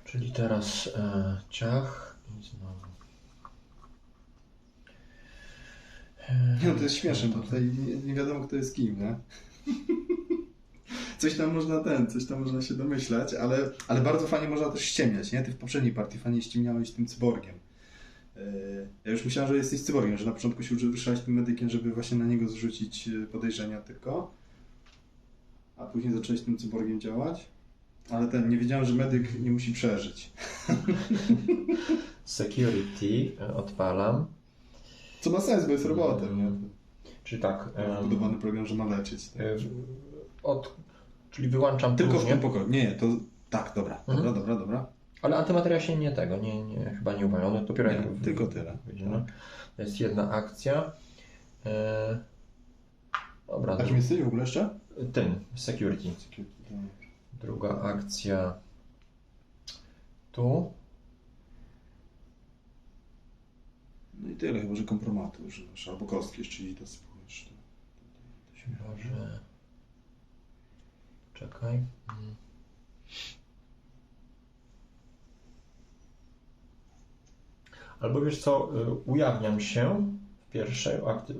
Czyli teraz ciach i znowu. No to jest śmieszne, bo tutaj nie wiadomo kto jest kim, nie? Coś tam można się domyślać, ale bardzo fajnie można też ściemniać, nie? Ty w poprzedniej partii fajnie ściemniałeś tym cyborgiem. Ja już myślałem, że jesteś cyborgiem, że na początku się ruszałeś tym medykiem, żeby właśnie na niego zrzucić podejrzenia tylko, a później zacząłeś tym cyborgiem działać, ale nie wiedziałem, że medyk nie musi przeżyć. Security odpalam. Co ma sens, bo jest robotem, nie? Czyli tak. Budowany program, że ma leczyć. Tak? Czyli wyłączam Tylko w próżnię. tym pokoju. Nie, to tak, dobra. Ale antymateria się nie chyba nie uwalnia. One dopiero Nie, tylko tyle. No. To jest jedna akcja. Dobra. A kim jesteś w ogóle jeszcze? Ten, security. Druga akcja tu. No i tyle, chyba że kompromatu używasz, albo kostki jeszcze i dosypujesz. Może... Czekaj. Albo wiesz co, ujawniam się w pierwszej akcji.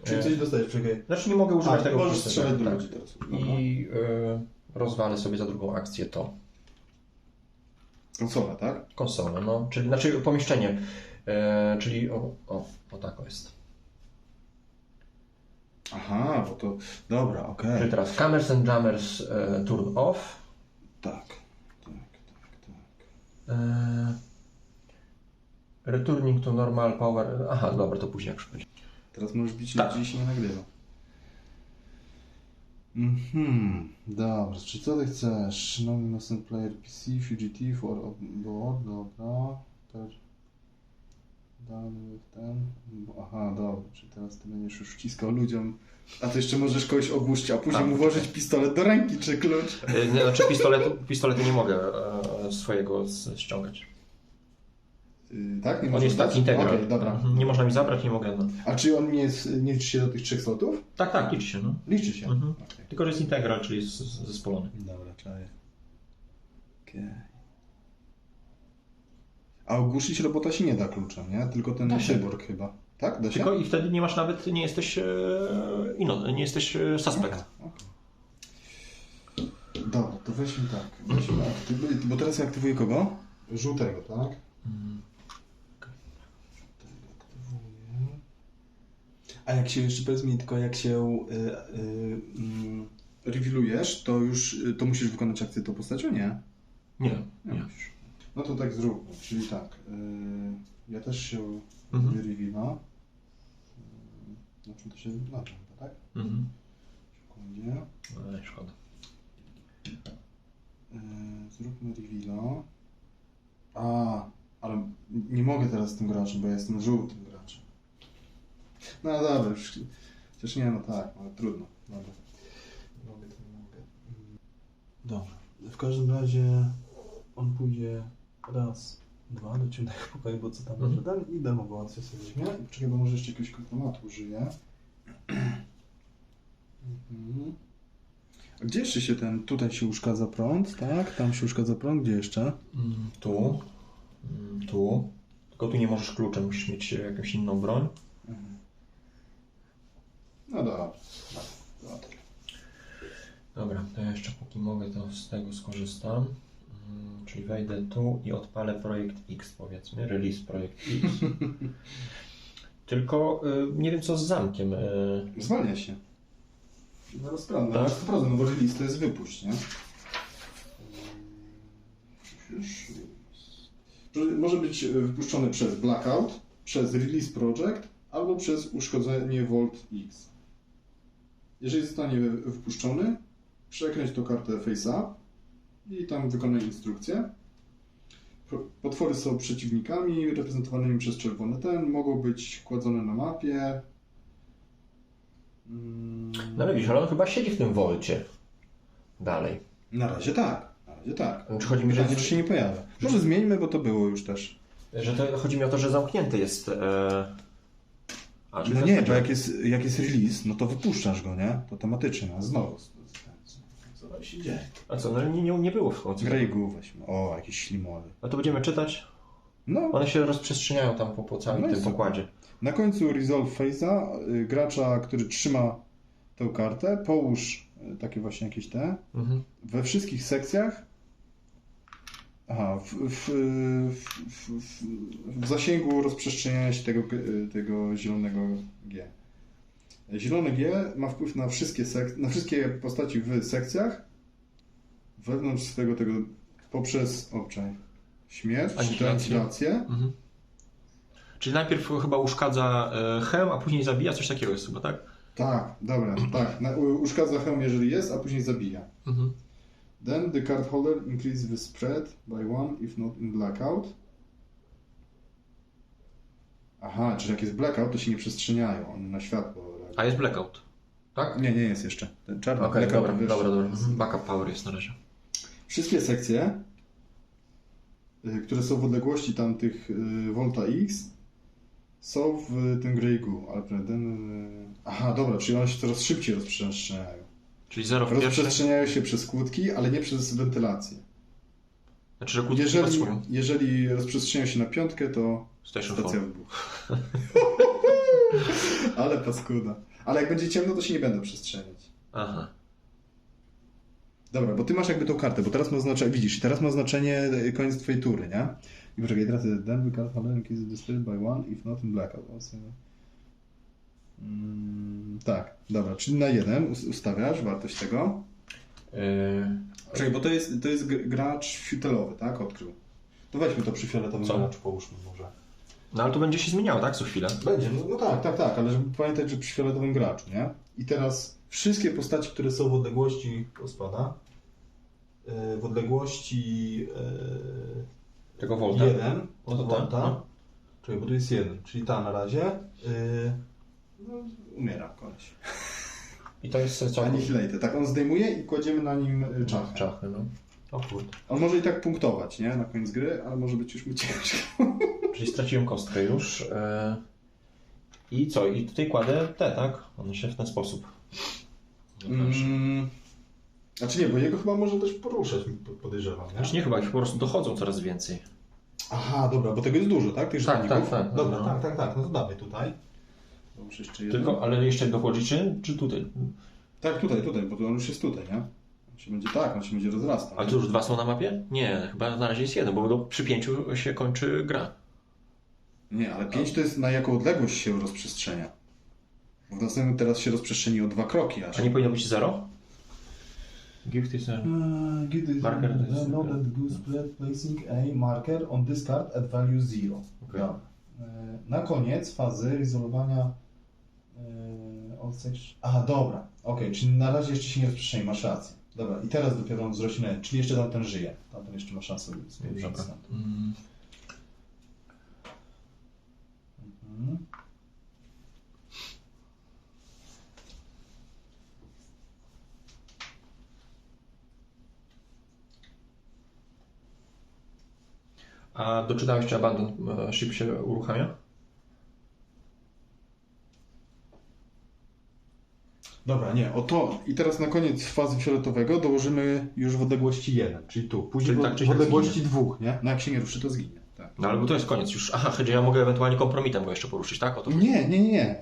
Czyli coś dostajesz, czekaj. Znaczy nie mogę używać tego możesz wpisu, strzelać do tak. ludzi teraz. I rozwalę sobie za drugą akcję to. Konsola, tak? Konsolę, no. Czyli, znaczy pomieszczenie. Czyli o tak jest. Aha, bo to... Dobra, okej. Czyli teraz Cameras and Jammers turn off. Tak. Returning to normal power. Aha, dobra, to później jak już będzie. Teraz możesz bić Tak. ludzi i się nie nagrywa. Dobra, czyli co ty chcesz? Non-innocent player PC, fugitive or board, dobra. Dalej ten. Aha, dobra, czyli teraz ty będziesz już wciskał ludziom. A ty jeszcze możesz kogoś ogłuszyć, a później Tak. mu włożyć pistolet do ręki czy klucz. Nie, znaczy pistoletu nie mogę swojego ściągać. Tak? Nie On możesz jest tak dać? integral. Okej, dobra. Nie można mi zabrać, nie mogę. No. A czy on nie liczy się do tych 3 slotów? Tak, liczy się. No. Liczy się. Mhm. Okay. Tylko, że jest integral, czyli jest zespolony. Dobra, czaję. Okay. A ogłuszyć robota się nie da kluczem, nie? Tylko ten Da się. cyborg chyba. Tak? Da się? Tylko i wtedy nie masz nawet, nie jesteś nie jesteś suspekt. Okay. Dobra, to weźmy tak. Bo teraz ja aktywuję kogo? Żółtego, tak? Żółtego aktywuję. A jak się jeszcze powiedz mi tylko, jak się revealujesz, to już to musisz wykonać akcję tą postacią? Nie. Nie. Musisz. No to tak zróbmy, czyli tak. Ja też się reveala. Na czym to się na czym, tak? Sekundzie. No, szkoda. Zróbmy reveala. Ale nie mogę teraz z tym graczem, bo ja jestem żółtym graczem. No dobra, już. Chociaż nie, no tak, ale trudno. Dobra. Mogę, to nie mogę. Dobra. W każdym razie on pójdzie raz, dwa do ciemnego pokoju, bo co tam może dam i darmową akcję sobie weźmie. Poczekaj, bo może jeszcze jakiegoś komponatu użyję. A gdzie jeszcze się tutaj się uszkadza prąd, tak? Tam się uszkadza prąd, gdzie jeszcze? Tu. Tylko tu nie możesz kluczem, musisz mieć jakąś inną broń. No dobra. Dobra, to ja jeszcze póki mogę, to z tego skorzystam. Czyli wejdę tu i odpalę projekt X, powiedzmy, release projekt X. Tylko nie wiem co z zamkiem. Zwalnia się. Zaraz sprawdzę. Tak? 100%, no bo release to jest wypuść, nie? Może być wypuszczony przez blackout, przez release project albo przez uszkodzenie Volt X. Jeżeli zostanie wypuszczony, przekręć tą kartę face up i tam wykonaj instrukcję. Potwory są przeciwnikami reprezentowanymi przez czerwone mogą być kładzone na mapie. No ale widzisz, ale on chyba siedzi w tym wolcie. Dalej. Na razie tak. Czy chodzi mi, Że się nie pojawia. Może zmieńmy, bo to było już też. że to chodzi mi o to, że zamknięty jest... czyli No to nie, jest bo jak jest release, no to wypuszczasz go, nie? To tematycznie, a znowu. Co się dzieje? A co, no nie było w końcu. Grey Goo weźmy. O, jakieś ślimory. A to będziemy czytać? No, One się rozprzestrzeniają tam po całym No i tym super. pokładzie. na końcu Resolve Phase'a gracza, który trzyma tę kartę, połóż takie właśnie jakieś te Mhm. we wszystkich sekcjach. Aha, w zasięgu rozprzestrzeniania się tego zielonego G. Zielony G ma wpływ na wszystkie postaci w sekcjach wewnątrz swojego tego poprzez śmierć, Anihilację. anihilację. Mhm. Czyli najpierw chyba uszkadza hełm, a później zabija, coś takiego jest chyba, tak? Tak, dobra, tak. Uszkadza hełm, jeżeli jest, a później zabija. Mhm. Then the card holder increases the spread by 1 if not in blackout. Aha, czyli jak jest blackout, to się nie przestrzeniają one na światło. A jest blackout, tak? Nie jest jeszcze. Ten czarny Okej, blackout. dobra. Backup power jest na razie. Wszystkie sekcje, które są w odległości tamtych Volta X, są w tym Grey Goo. Ale aha, dobra, czyli one się coraz szybciej rozprzestrzeniają. Czyli 0 w pierwszej. Rozprzestrzeniają się przez kłódki, ale nie przez wentylację. Znaczy, że kłódki nie pracują. Jeżeli rozprzestrzeniają się na 5, to Station stacja phone. wybuchu. Ale paskuda. Ale jak będzie ciemno, to się nie będę przestrzeniać. Aha. Dobra, bo ty masz jakby tą kartę, bo teraz ma znaczenie, widzisz, teraz ma znaczenie koniec twojej tury, nie? I poczekaj, teraz jest then the card holder is displayed by 1 if not in blackout. Tak, dobra, czyli na 1 ustawiasz wartość tego. Czekaj, bo to jest gracz fioletowy, tak? Odkrył. To weźmy to przy fioletowym Co? graczu, połóżmy może. No ale to będzie się zmieniało, tak? Co chwilę. Będzie, no tak, ale żeby pamiętać, że przy fioletowym graczu, nie? I teraz wszystkie postaci, które są w odległości, w odległości Tego volta. 1 No od to tak, volta, no. czekaj, bo tu jest 1, czyli ta na razie, umiera koleś. I to jest co? Annihilate, tak, on zdejmuje i kładziemy na nim czachę. Czachy, no. O kurde. On może i tak punktować, nie? Na koniec gry, ale może być już mu ciężko. Czyli straciłem kostkę już. I co? I tutaj kładę te, tak? One się w ten sposób. Znaczy nie, bo jego chyba może też poruszać, podejrzewam, nie? Znaczy nie, chyba ich po prostu dochodzą coraz więcej. Aha, dobra, bo tego jest dużo, tak? Tych Tak, żetoników? tak. Dobra, No. tak, no to dawaj tutaj. To muszę jeszcze jedno. Tylko, ale jeszcze dochodzić, czy tutaj? Tak, tutaj, bo to on już jest tutaj, nie? On się będzie rozrastał. Ale to już 2 są na mapie? Nie, chyba na razie jest 1, bo przy 5 się kończy gra. Nie, ale 5 to jest na jaką odległość się rozprzestrzenia. Bo w następnym teraz się rozprzestrzeni o 2 kroki aż. A nie powinno być 0? Gift is a... Marker to jest- Note that Goo spread placing a marker on this card at value 0. Okay. Na koniec fazy rezolowania aha, dobra. Okej, czyli na razie jeszcze się nie rozprzestrzeni, masz rację. Dobra, i teraz dopiero on wzrośnie, czyli jeszcze tamten żyje. Tamten jeszcze ma szansę spieprzać Dobra. stąd. Mhm. A doczytałeś, czy Abandon Ship się uruchamia? Dobra, nie, o to. I teraz na koniec fazy fioletowego dołożymy już w odległości 1, czyli tu. Później Czyli w, tak czy w siak odległości 2, nie? No jak się nie ruszy, to zginie. Tak. No ale bo to jest koniec już. Aha, chodzi, ja mogę ewentualnie kompromitem go jeszcze poruszyć, tak? O to chodzi. Nie.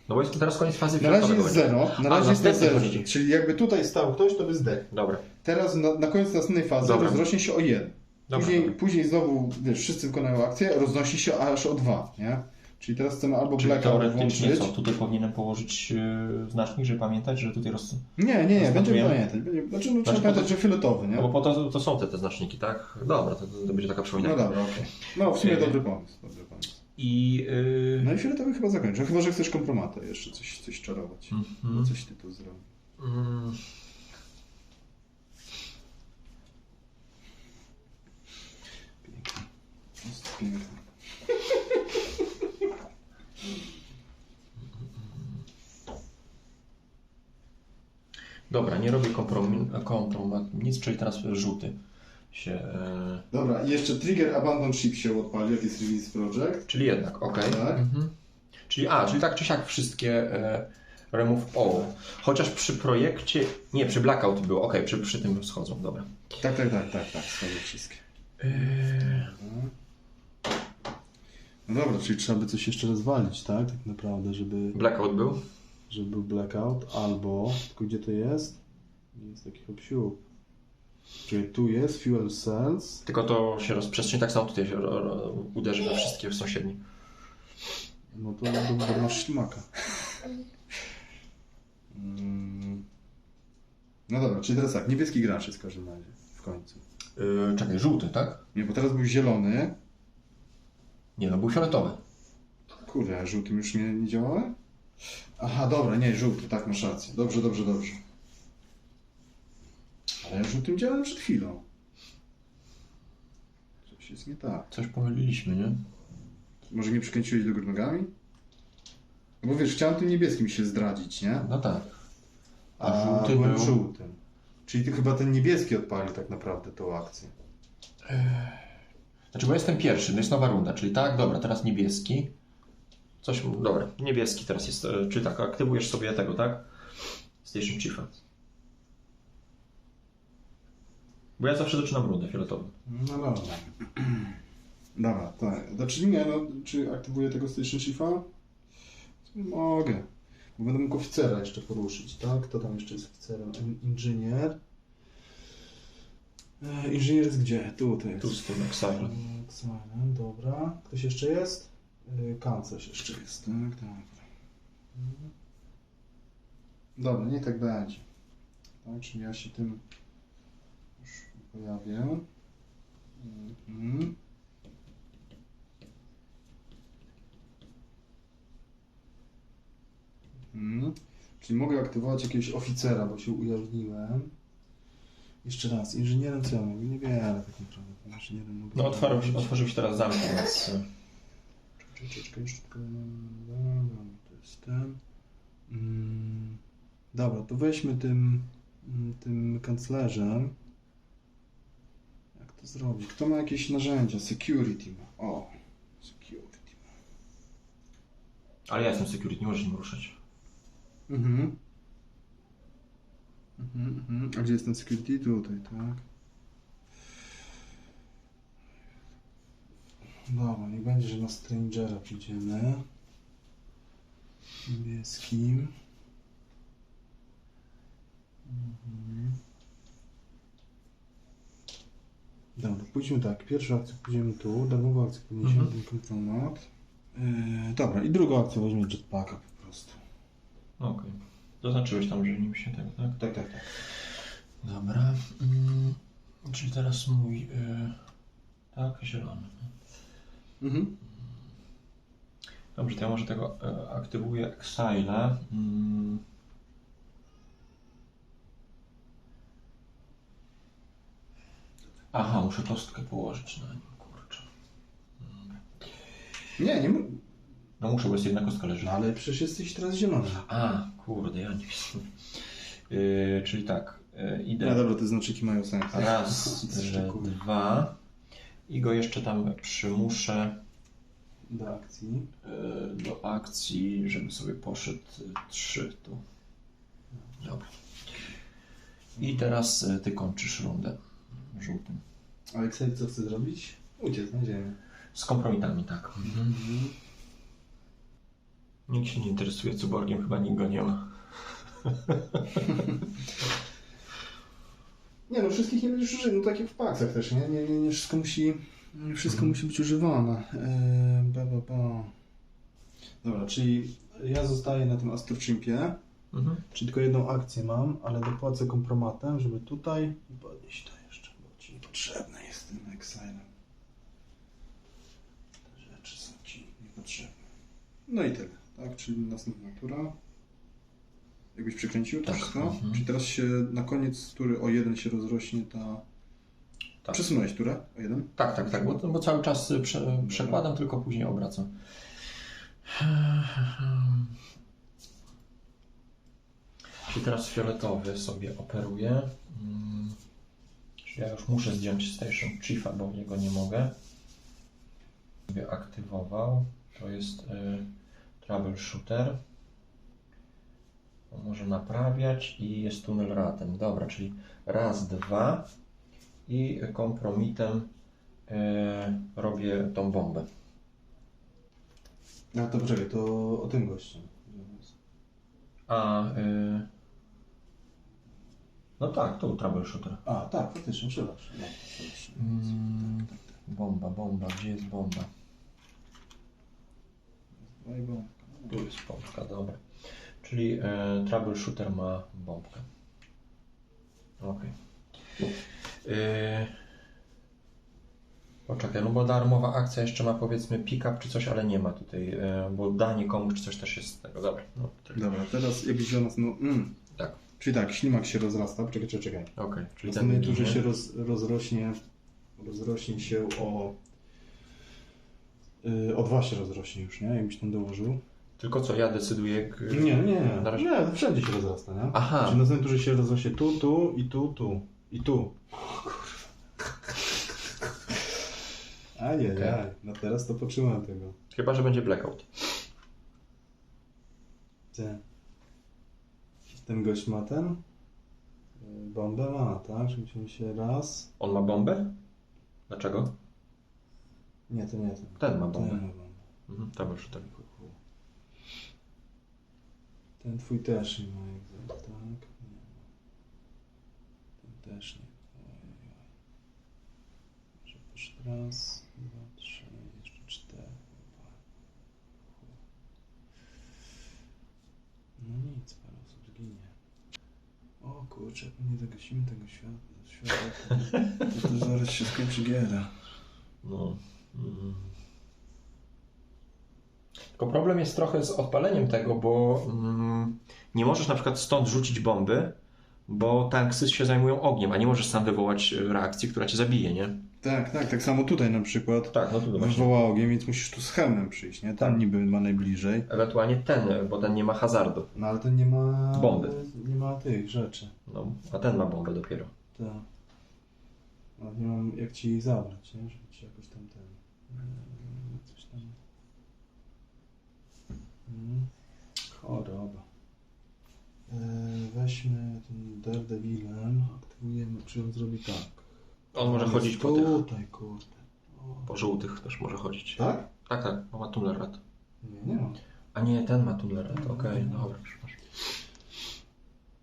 No bo jest teraz koniec fazy Na razie fioletowego jest będzie. 0. Na razie jest następny 0. chodzi. Czyli jakby tutaj stał ktoś, to by zdechł. Dobra. Teraz na koniec następnej fazy Dobra. rozrośnie się o 1. Dobra. Później znowu, wiesz, wszyscy wykonają akcję, roznosi się aż o 2, nie? Czyli teraz chcemy albo Czyli blackout teoretycznie włączyć. co? Tutaj powinienem położyć znacznik, żeby pamiętać, że tutaj Nie, będziemy Rozpatrujemy? pamiętać. Trzeba Znaczy, pamiętać, że fioletowy, nie? No bo po to są te znaczniki, tak? Dobra, to będzie taka No przypominanka. dobra, okej. No w sumie dobry pomysł. I... No i fioletowy chyba zakończę. Chyba, że chcesz kompromatę jeszcze coś czarować. Mhm. Coś ty tu zrobił. Piękne. Dobra, nie robię kompromat, nic, czyli teraz żółty się... Dobra, i jeszcze Trigger Abandon Ship się odpalił, jak jest Release Project. Czyli jednak, okej. Tak. Czyli tak czy siak wszystkie remove all. Chociaż przy projekcie... Nie, przy Blackout było, okej, przy tym schodzą, dobra. Tak, schodzą wszystkie. No dobra, czyli trzeba by coś jeszcze rozwalić, tak? Tak naprawdę, żeby Blackout był? był blackout, albo... Tylko gdzie to jest? Nie jest taki hop-siup. Czyli tu jest fuel cells. Tylko to się rozprzestrzeni, tak samo tutaj się uderzy we wszystkie w sąsiedni. No to masz ślimaka. No dobra, czyli teraz tak, niebieski gracz jest w każdym razie, w końcu. Czekaj, żółty, tak? Nie, bo teraz był zielony. Nie, no był fioletowy. Kurde, a żółtym już nie działały? Aha, dobra, nie, żółty, tak, masz rację. Dobrze. Ale ja żółtym działałem przed chwilą. Coś jest nie tak. Coś pomyliliśmy, nie? Może mnie przykręciłeś do góry nogami? No bo wiesz, chciałem tym niebieskim się zdradzić, nie? No tak. A żółty byłem był... żółtym. Czyli ty chyba ten niebieski odpalił tak naprawdę tą akcję. Znaczy, bo jestem pierwszy, to jest nowa runda, czyli tak, dobra, teraz niebieski. Dobra, niebieski teraz jest, czy tak, aktywujesz sobie tego, tak? Station Chiefa. Bo ja zawsze zaczynam rundę fioletową. No dobra. Dobra, tak. Znaczy nie, no, czy aktywuję tego Station Chiefa? Mogę. Bo będę mógł oficera jeszcze poruszyć, tak? Kto tam jeszcze jest oficerem? Inżynier. Inżynier jest gdzie? Tutaj jest. Tu z tym Exile. Exile, dobra. Ktoś jeszcze jest? Kanclerz jeszcze jest, tak? Dobra. Dobra, niech tak będzie. Tak, czyli ja się tym już pojawię. Czyli mogę aktywować jakiegoś oficera, bo się ujawniłem. Jeszcze raz, inżynierem co ja mogę? Niewiele tak naprawdę. Inżynierem mogę... No otworzył się teraz zamek, więc... Czekaj, jeszcze tylko... Dobra, to jest ten. Dobra, to weźmy tym kanclerzem. Jak to zrobić? Kto ma jakieś narzędzia? Security ma. O, security ma. Ale ja jestem security, nie możesz nim ruszać. A gdzie jest ten security? Tutaj, tak. Dobra, niech będzie, że na Strangera przyjdziemy. Niebieskim. Dobra, pójdźmy tak. Pierwszą akcję pójdziemy tu, darmową akcję podniesiemy ten kompromat. Dobra, i drugą akcję weźmiemy jetpacka po prostu. Okej. Zaznaczyłeś tam, że nim się tego, tak? Tak. Dobra. Czyli teraz mój... tak, zielony. Dobrze, to ja może tego aktywuję Exile. Aha, muszę kostkę położyć na nim, kurczę. Nie No muszę, bo jest jedna kostka leży. no ale przecież jesteś teraz zielony. A, kurde, ja nie wiem. Czyli tak, idę... No dobra, te znaczyki mają sens. Raz, dwa. I go jeszcze tam przymuszę Do akcji. do akcji, żeby sobie poszedł 3 tu. Dobra. I teraz ty kończysz rundę żółtym. A Excel co chce zrobić? Uciec na ziemię. Z kompromitami, tak. Nikt się nie interesuje cyborgiem, chyba nikt go nie ma. Nie no, wszystkich nie będziesz używał, no tak jak w paksach też, nie wszystko musi być używane. Dobra, czyli ja zostaję na tym Astrochimpie, czyli tylko jedną akcję mam, ale dopłacę kompromatem, żeby tutaj i podnieść to jeszcze, bo ci niepotrzebne jest tym Exilem. Te rzeczy są ci niepotrzebne. No i tyle, tak, czyli następna tura. Jakbyś przekręcił to Tak. wszystko? Czyli teraz się na koniec tury o 1 się rozrośnie ta Tak. Przesunąłeś turę o jeden? Tak, bo cały czas przekładam, tylko później obracam. Czyli teraz fioletowy sobie operuję. Czyli ja już muszę zdjąć Station Chiefa, bo jego nie mogę. Sobie aktywował. To jest troubleshooter. On może naprawiać i jest tunel ratem. Dobra, czyli raz, dwa i kompromitem robię tą bombę. No to poczekaj, to o tym gościu. A no tak, tu troubleshooter. A, tak, faktycznie, przepraszam. No, Tak. Bomba, gdzie jest bomba? Tu jest bombka, dobra. Czyli troubleshooter ma bombkę. Ok. Poczekaj, no bo darmowa akcja jeszcze ma powiedzmy pick-up czy coś, ale nie ma tutaj, bo danie komuś czy coś też jest z tego. Dobra. No, Dobra, teraz jakbyś do nas, no... Tak. Czyli tak, ślimak się rozrasta, czekaj. Ok, czyli Następnie ten tu, że ginie. się rozrośnie się o 2 się rozrośnie już, nie? Jakbyś tam dołożył. Tylko co, ja decyduję... Nie, Na razie... nie, wszędzie się rozrasta, nie? Aha. Czyli następnie tu, że się rozrośnie tu i tu. Ajajaj, Okej. no teraz to poczułem tego. Chyba, że będzie blackout. Ten gość ma bombę ma, tak? Czyli musimy się raz... On ma bombę? Dlaczego? Nie, to nie ten. Ten ma Ten bombę. ma bombę. Troubleshooter. Ten twój też nie ma egzek, tak? Nie ma. Ten też nie. Ojej. Może też raz, 2, 3, jeszcze 4. No nic, parę osób zginie. O kurczę, jak nie zagasimy tego światła, to zaraz się skończy giera. No. Tylko problem jest trochę z odpaleniem tego, bo nie możesz na przykład stąd rzucić bomby, bo tanksy się zajmują ogniem, a nie możesz sam wywołać reakcji, która cię zabije, nie? Tak samo tutaj na przykład. Tak, no tu właśnie. Wywoła ogień, więc musisz tu z hełmem przyjść, nie? Tam niby ma najbliżej. Ewentualnie ten, bo ten nie ma hazardu. No ale ten nie ma... Bomby. Nie ma tych rzeczy. No, a ten ma bombę dopiero. Tak. Ale nie mam jak ci jej zabrać, nie? Żeby ci jakoś tam coś tam... Choroba. Weźmy tym Daredevilem, aktywujemy, czy on zrobi tak. On może jest chodzić po tych, tutaj, kurde. po żółtych też może chodzić. Tak? Tak, bo ma tunel rat. Nie ma. A nie, ten ma tunel rat, okej, dobra, przepraszam.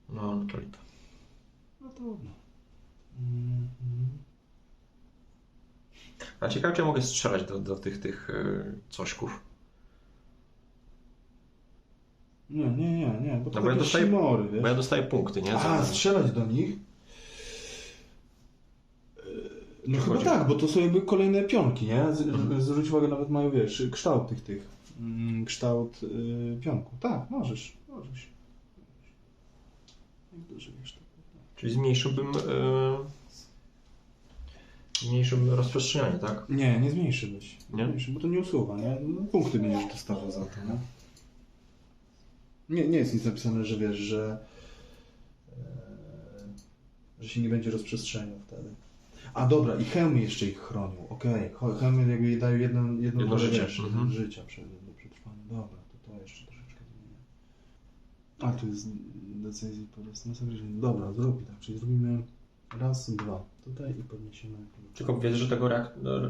No, czyli to. No trudno. A ciekawe, czy ja mogę strzelać do tych cośków. Nie, bo to No bo ja takie dostaję- szymory, wiesz? Bo ja dostaję punkty, nie? A, strzelać do nich? No chyba chodzi? tak, bo to są jakby kolejne pionki, nie? Zwróć uwagę, nawet mają, wiesz, kształt tych. Kształt pionku. Tak, możesz. Jak dużo wiesz, to... Czyli zmniejszyłbym rozprzestrzenianie, tak? Nie zmniejszyłeś. Nie? Zmniejszy, bo to nie usuwa, nie? No, punkty będziesz dostawał za to, nie? Nie jest nic napisane, że wiesz, że się nie będzie rozprzestrzeniał wtedy. A dobra, i hełmy jeszcze ich chronią. Okej, hełmy jakby dają jedno życie. wiesz, jedno życia do przetrwania. Dobra, to jeszcze troszeczkę zmienię. A tu jest decyzja po prostu na zagrożenie. Dobra, zrobi tak, czyli zrobimy raz, dwa tutaj i podniesiemy. Tylko wiesz, że tego reaktora...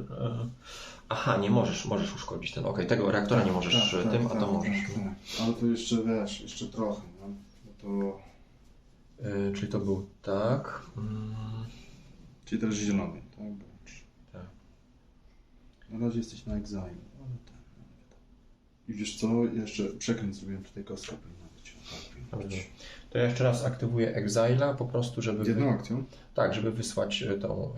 Aha, nie możesz uszkodzić ten. Okej, tego reaktora nie możesz tym, a to możesz. Tak. Ale to jeszcze, wiesz, jeszcze trochę, no. No to... Czyli to był tak. Czyli teraz zielony, tak? Tak. Na razie jesteś na exile. Ale tak, i wiesz co? Jeszcze przekręt zrobiłem tutaj kostka powinna być. Dobrze. To ja jeszcze raz aktywuję Exile'a po prostu, żeby... Jedną akcją? Tak, żeby wysłać tą...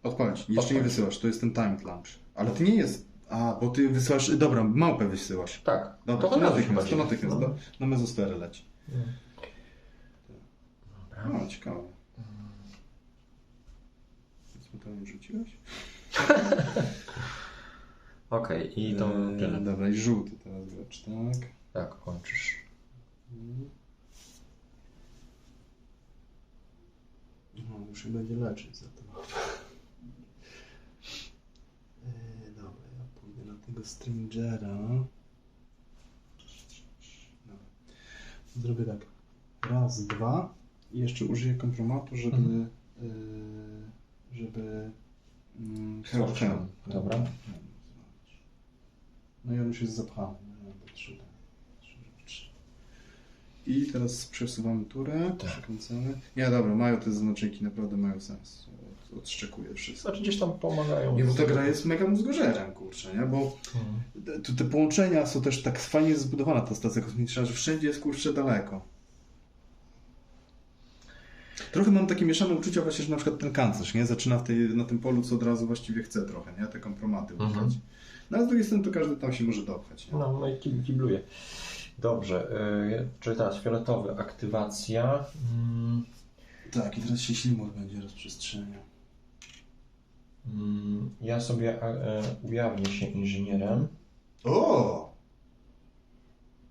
Odpalić. Jeszcze nie Odpalić. wysyłasz, to jest ten timed launch. Ale ty nie jest... A, bo ty wysyłasz... Dobra, małpę wysyłasz. Tak. Dobra, to od razu natychmiast, chyba to natychmiast. no. Na mezosferę leci. Dobra. No, ciekawe. to mi rzuciłeś? Okej, i to tyle. Dobra, i żółty teraz gracz, tak? Tak, kończysz. No, już się będzie leczyć za to. Dobra, ja pójdę na tego Stringera. Dobra. Zrobię tak. Raz, dwa. I jeszcze użyję kompromatu, żeby... Help. Dobra. No i on już jest zapchany. I teraz przesuwamy turę, przekręcamy. Nie, dobra, mają te znaczynki, naprawdę mają sens. Odszczekuję wszystko. Znaczy gdzieś tam pomagają. Nie, bo ta gra jest mega mózgożerem, kurczę, nie? Bo te połączenia są też tak fajnie zbudowana, ta stacja kosmiczna, że wszędzie jest, kurczę, daleko. Trochę mam takie mieszane uczucia właśnie, że na przykład ten kanclerz, nie? Zaczyna na tym polu, co od razu właściwie chce trochę, nie? Te kompromaty łykać. No a z drugiej strony to każdy tam się może dopchać, nie? No i kibluje. Dobrze, czyli teraz fioletowy, aktywacja. Tak, i teraz się Ślimur będzie rozprzestrzeniał. Ja sobie ujawnię się inżynierem. O,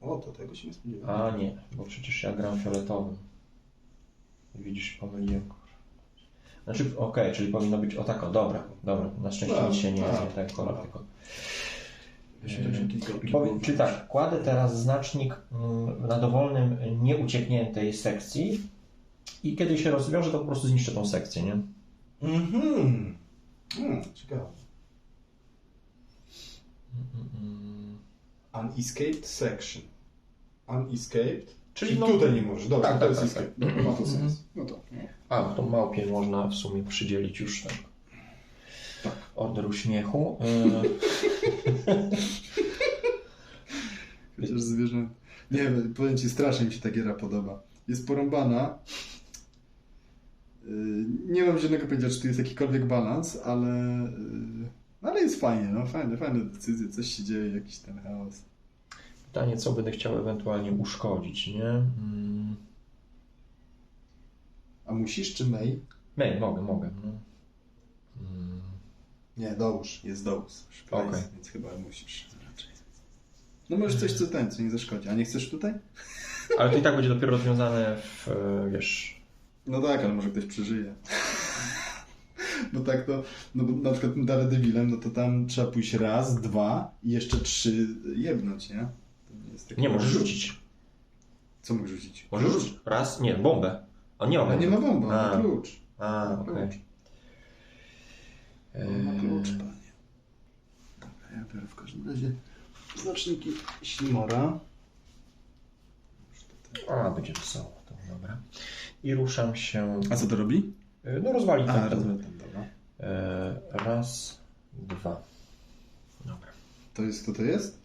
to tego się nie spodziewałem. A nie, bo przecież ja gram fioletowym. Widzisz, pomyliłem. Znaczy, okej, czyli powinno być o tak, o, dobra. Na szczęście nic się nie ten kolor, tylko... Czyli tak, kładę teraz znacznik na dowolnym, nieuciekniętej sekcji i kiedy się rozwiąże, to po prostu zniszczę tą sekcję, nie? Ciekawe. Unescaped section. Unescaped? Czyli tutaj nie możesz. Dobra, to jest escape. Dobra, ma to sens. No to. A, tą małpie można w sumie przydzielić już tak. Order uśmiechu. Chociaż zwierzę. Nie wiem, powiem Ci, strasznie mi się ta giera podoba. Jest porąbana. Nie mam żadnego pojęcia, czy tu jest jakikolwiek balans, ale jest fajnie, no fajne decyzje, coś się dzieje, jakiś ten chaos. Pytanie, co będę chciał ewentualnie uszkodzić, nie? A musisz czy may? May, mogę. No. Nie, dołóż, jest dołóż. Okej. Więc chyba musisz raczej. No możesz coś, co nie zaszkodzi. A nie chcesz tutaj? Ale to i tak będzie dopiero rozwiązane w, wiesz... No tak, ale może ktoś przeżyje. Bo tak to, no bo na przykład tym Daredevilem, no to tam trzeba pójść raz, dwa i jeszcze 3 jebnąć, nie? To nie jest takie... Nie, możesz rzucić. Co mógł rzucić? Możesz rzucić. Raz, nie, bombę. On nie ma Ale bomby. nie ma bomby, ma klucz. Okej. On ma klucz, panie. Dobra, ja biorę w każdym razie znaczniki Ślimora. Będzie wesoło, to dobra. I ruszam się... A co to robi? No rozwali ten. Dobra. Raz, dwa. Dobra. To jest, kto to jest?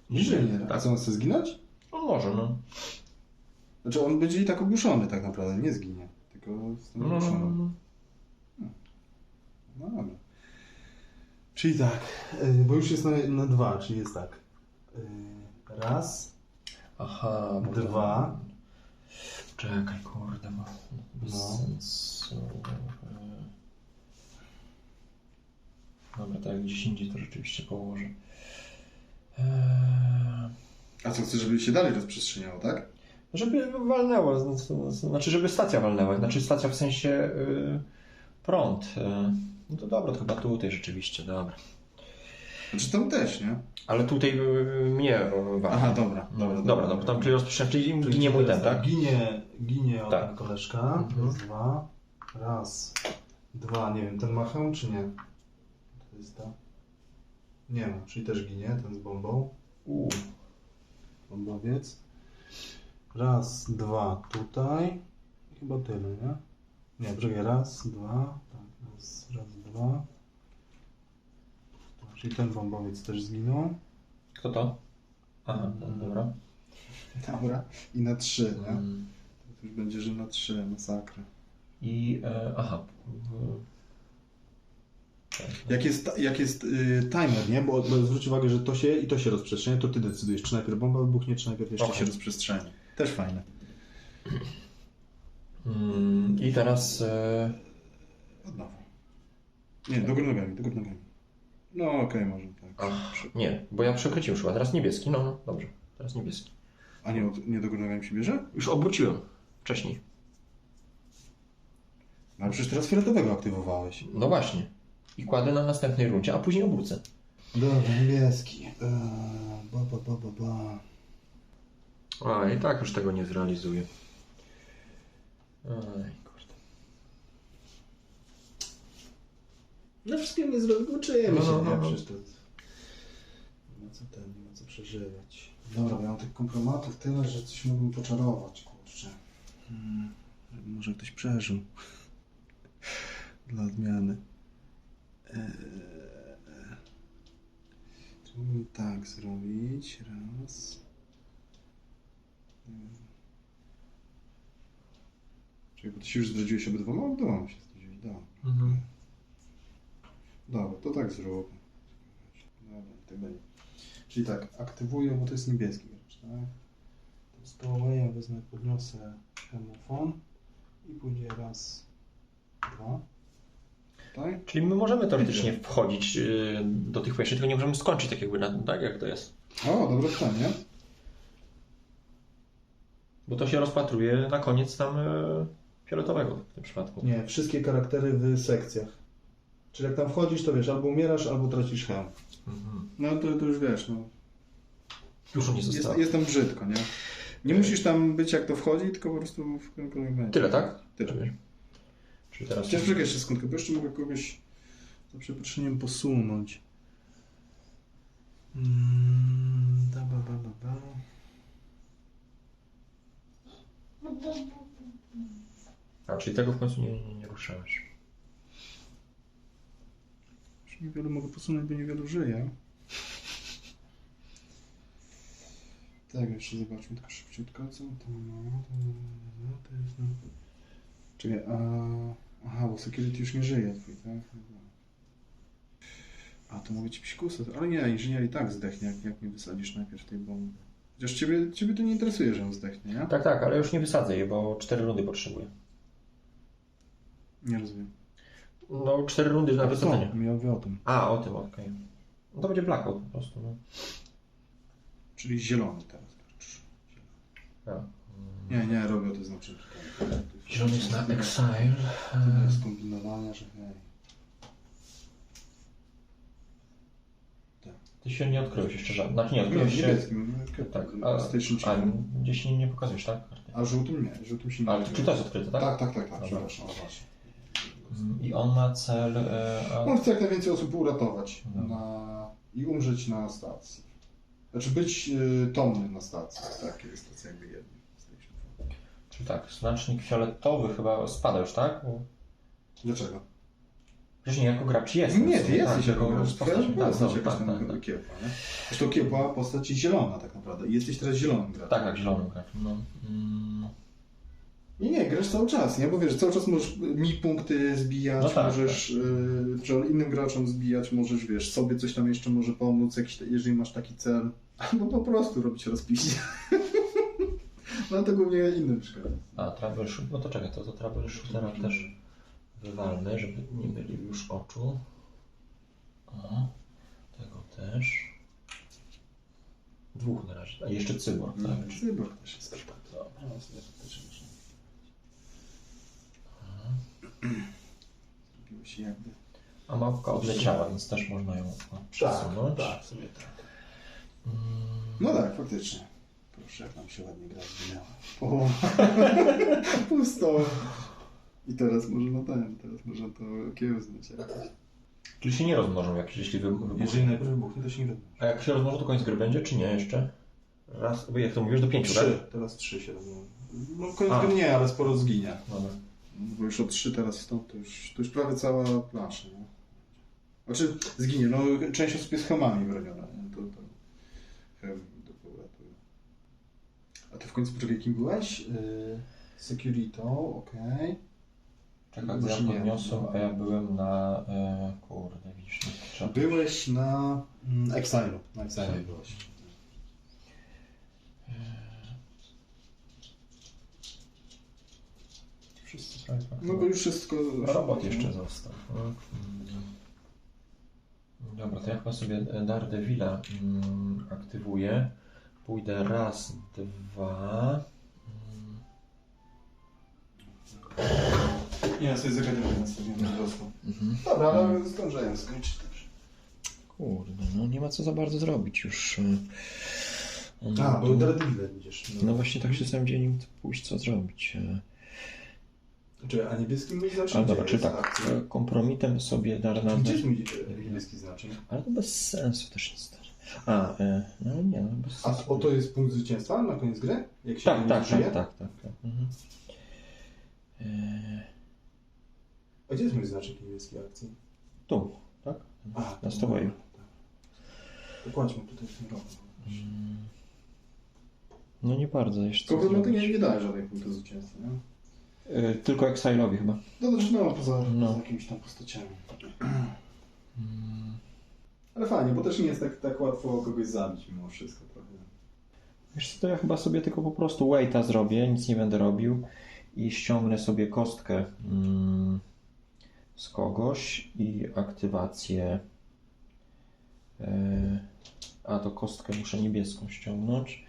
Inżynier. A Tak. co, on chce zginąć? No może, no. Znaczy on będzie i tak ogłuszony tak naprawdę, nie zginie. Tylko jest ogłuszony. No dobra. Czyli tak, bo już jest na 2, czyli jest tak. Raz, Aha. dwa. Czekaj, kurde, bo bez sensu. Dobra, tak jak gdzieś indziej to rzeczywiście położę. A co, chcesz, żeby się dalej rozprzestrzeniało, tak? Żeby walnęło, znaczy żeby stacja walnęła, znaczy stacja w sensie prąd. No to dobra, to chyba tutaj rzeczywiście, dobra. Znaczy tam też, nie? Ale tutaj mnie walnie. Aha, dobra. Tam czyli rozpoczynam, czyli ginie mój ten, tak? Ginie Tak. ten koleżka. Raz, dwa, nie wiem, ten ma hełm czy nie? To jest ta. Nie ma, czyli też ginie, ten z bombą. Bombowiec. Raz, dwa, tutaj. I chyba tyle, nie? Nie, poczekaj, raz, dwa. Tak, raz, dwa. Czyli ten bombowiec też zginął. Kto to? Aha, dobra. Dobra. I na 3, nie? To już będzie, że na 3, masakra. I, aha. Jak jest timer, nie? Bo zwróć uwagę, że to się rozprzestrzenia, to ty decydujesz, czy najpierw bomba wybuchnie, czy najpierw jeszcze się rozprzestrzeni. Też fajne. I teraz... Od nowa. Nie, do góry nogami. No okej, może tak. Nie, bo ja przekroczyłem chyba. Teraz niebieski, no dobrze. Teraz niebieski. A nie do góry nogami się bierze? Już obróciłem wcześniej. No ale przecież teraz fioletowego aktywowałeś. No właśnie. I kładę na następnej rundzie, a później obrócę. Dobra, niebieski. A, i tak już tego nie zrealizuję. Oj, kurde. No wszystkiego nie zrobię, uczymy No, się, no, nie? no. Przecież to... Nie ma co przeżywać. Dobra, bo ja mam tych kompromatów tyle, że coś mógłbym poczarować, kurczę. Żeby może ktoś przeżył. Dla odmiany. Czy mógłbym tak zrobić? Raz. Czekaj, bo ty się już zdradziłeś obydwoma? Obydwoma się zdradziłeś, dobra. Dobra, to tak zrób. Dobra, tak będzie. Czyli tak, aktywuję, bo to jest niebieski gracz, tak? To stowaway, wezmę, podniosę hemofon i pójdzie raz, dwa. Tak? Czyli my możemy teoretycznie wchodzić do tych wejść, tylko nie możemy skończyć tak jakby na tym, tak jak to jest. O, dobre pytanie. Bo to się rozpatruje na koniec tam fioletowego w tym przypadku. Nie, wszystkie charaktery w sekcjach. Czyli jak tam wchodzisz, to wiesz, albo umierasz, albo tracisz hem. No to już wiesz, no. Już nie zostało. Jest tam brzydko, nie? Nie musisz tam być jak to wchodzi, tylko po prostu w którymkolwiek będzie. Tyle, tak? Tyle. Czyli teraz... Chciałem czekać jeszcze sekundkę, bo jeszcze mogę kogoś za przeproszeniem posunąć. A, czyli tego w końcu nie ruszałeś. Już niewiele mogę posunąć, bo niewielu żyje. Tak, jeszcze zobaczmy tylko szybciutko, co tam ma. To jest... Czekaj, aha, bo security już nie żyje twój, tak? A, to mogę ci psikusa, ale nie, inżynier i tak zdechnie, jak nie wysadzisz najpierw tej bomby. Chociaż ciebie to nie interesuje, że on zdechnie, nie? Tak, ale już nie wysadzę jej, bo 4 rundy potrzebuję. Nie rozumiem. No, 4 rundy na wysadzenie. Ja mówię o tym. A, o tym, okej. No to będzie blackout po prostu, no. Czyli zielony teraz. Ja. Nie, robię to znaczy. Zielony jest na Exile. To jest kombinowania, że hej. Ty się nie odkryłeś jeszcze żadnym. Znaczy nie odkryłeś się... Niebieskim. Tak, A gdzieś nie pokazujesz, tak? Karty. A żółtym nie, żółtym się nie. Ale czy to jest odkryte, tak? Tak, Dobra. przepraszam, właśnie. I on ma cel... On chce jak najwięcej osób uratować No. i umrzeć na stacji. Znaczy być tomnym na stacji. Tak, jest stacja jakby jednym. Czyli tak, znacznik fioletowy chyba spada już, tak? Dlaczego? Przecież nie, jako gracz jest. Nie, ty jesteś jako jako gracz. postać. Twoja postać jakaś Tak. tam kiełpa, nie? Zresztą kiełpa postać jest zielona tak naprawdę. I jesteś teraz zielonym graczem. Tak, zielonym graczem. No. Nie, grasz cały czas, nie? Bo wiesz, cały czas możesz mi punkty zbijać, No tak, możesz innym graczom zbijać, możesz, wiesz, sobie coś tam jeszcze może pomóc, jeżeli masz taki cel. Albo po prostu robić rozpiście. No to głównie innym przykładem. A, troubleshoot, no to czekaj, to troubleshootera też wywalmy, żeby nie mylił już oczu. O, tego też. 2 na razie. A jeszcze cyborg, tak? Cyborg też jest tak. Dobra. Zrobiło się jakby. A mapka odleciała, więc też można ją przesunąć. Tak, sobie tak. No tak, faktycznie. Proszę, jak nam się ładnie gra zginęła. Pusto. I teraz można to kiełznąć jakoś. Czyli się nie rozmnożą jakieś, jeśli wybuchnie. Jeżeli najpierw wybuchnie, to się nie rozmnoży. A jak się rozmnożą, to koniec gry będzie, czy nie jeszcze? Raz, bo jak to mówisz, do 5, tak? 3, teraz 3 się rozmnożą. No koniec gry nie, ale sporo zginie. Dobra. Bo już o 3 teraz stąd, to już prawie cała plansza, nie? Znaczy zginie, no część osób jest hełmami broniona, nie? To hełm to uratuje. A ty w końcu, poczekaj, kim byłeś? Security, okej. Czekaj, bo ja podniosłem, a ja byłem na... kurde, widzisz, nie trzeba... Byłeś na Exile'u. Na Exile'u byłeś. Wszyscy sci-fi. No bo już wszystko... Robot jeszcze został. Dobra, to ja chyba sobie Daredevila aktywuję. Pójdę raz, dwa. Ja sobie zagadnię nastawiłem po prostu. Dobra, ale zdążyłem skończyć też. Kurde, no nie ma co za bardzo zrobić już. Bo Daredevil będziesz. No właśnie tak się zastanawiam, pójść co zrobić. Czy, a niebieski mój znaczy? Ale dobra, gdzie czy jest tak, akcja? kompromitem sobie Gdzie jest mój niebieski znaczy? Ale to bez sensu też jest. No nie, no bez A sensu. oto jest punkt zwycięstwa na koniec gry? Jak się Tak. żyje? Mhm. A gdzie jest mój znaczek niebieskiej akcji? Tu, tak? A, Na stołu. Dokładźmy tutaj w tym roku. No nie bardzo jeszcze. co Kompromitu zrobić. nie daje żadnych punktów zwycięstwa, nie? Tylko Exile'owi chyba. No to no, poza No. jakimiś tam postaciami. Ale fajnie, bo też nie jest tak łatwo kogoś zabić mimo wszystko trochę. Wiesz co, to ja chyba sobie tylko po prostu waita zrobię, nic nie będę robił i ściągnę sobie kostkę z kogoś i aktywację. To kostkę muszę niebieską ściągnąć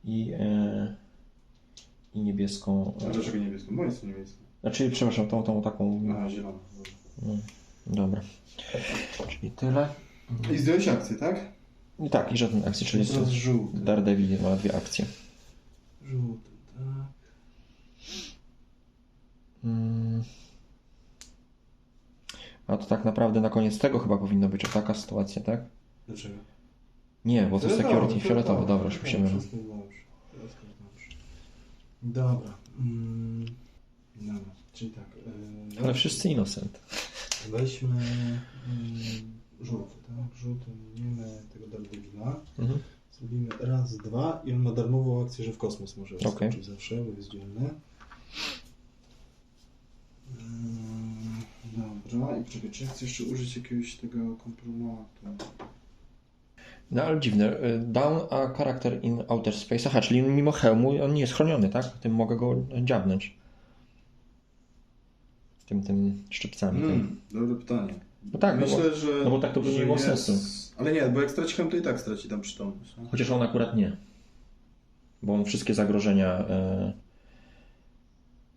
i niebieską. A dlaczego niebieską? Moje są niebieskie. Znaczy, przepraszam, tą taką. Aha, zielona. Dobra. Czyli tyle. I zdjąłeś akcję, tak? I tak, i żaden akcji, czyli Teraz żółty. Daredevil ma 2 akcje. Żółty, tak. A to tak naprawdę na koniec tego chyba powinno być taka sytuacja, tak? Dlaczego? Nie, bo to security fioletowe, dobra, już musimy. Wszystko jest dobrze. Wszystko jest dobrze. Dobra. Dobra, czyli tak. Ale wszyscy innocent. Weźmy żółty, tak? Żółty miniemy tego Daredevila. Mhm. Zrobimy raz, dwa i on ma darmową akcję, że w kosmos może Okej. wskoczyć zawsze, bo jest dzielny. Dobra, i poczekaj, czy ja chcę jeszcze użyć jakiegoś tego kompromatu? No ale dziwne. Down a character in outer space. Aha, czyli mimo hełmu on nie jest chroniony, tak? Tym mogę go dziabnąć. Tym szczypcami. Dobre pytanie. No tak, Myślę, że... no bo tak to by nie było sensu. Ale nie, bo jak straci hełm, to i tak straci tam przytomność. Nie? Chociaż on akurat nie. Bo on wszystkie zagrożenia...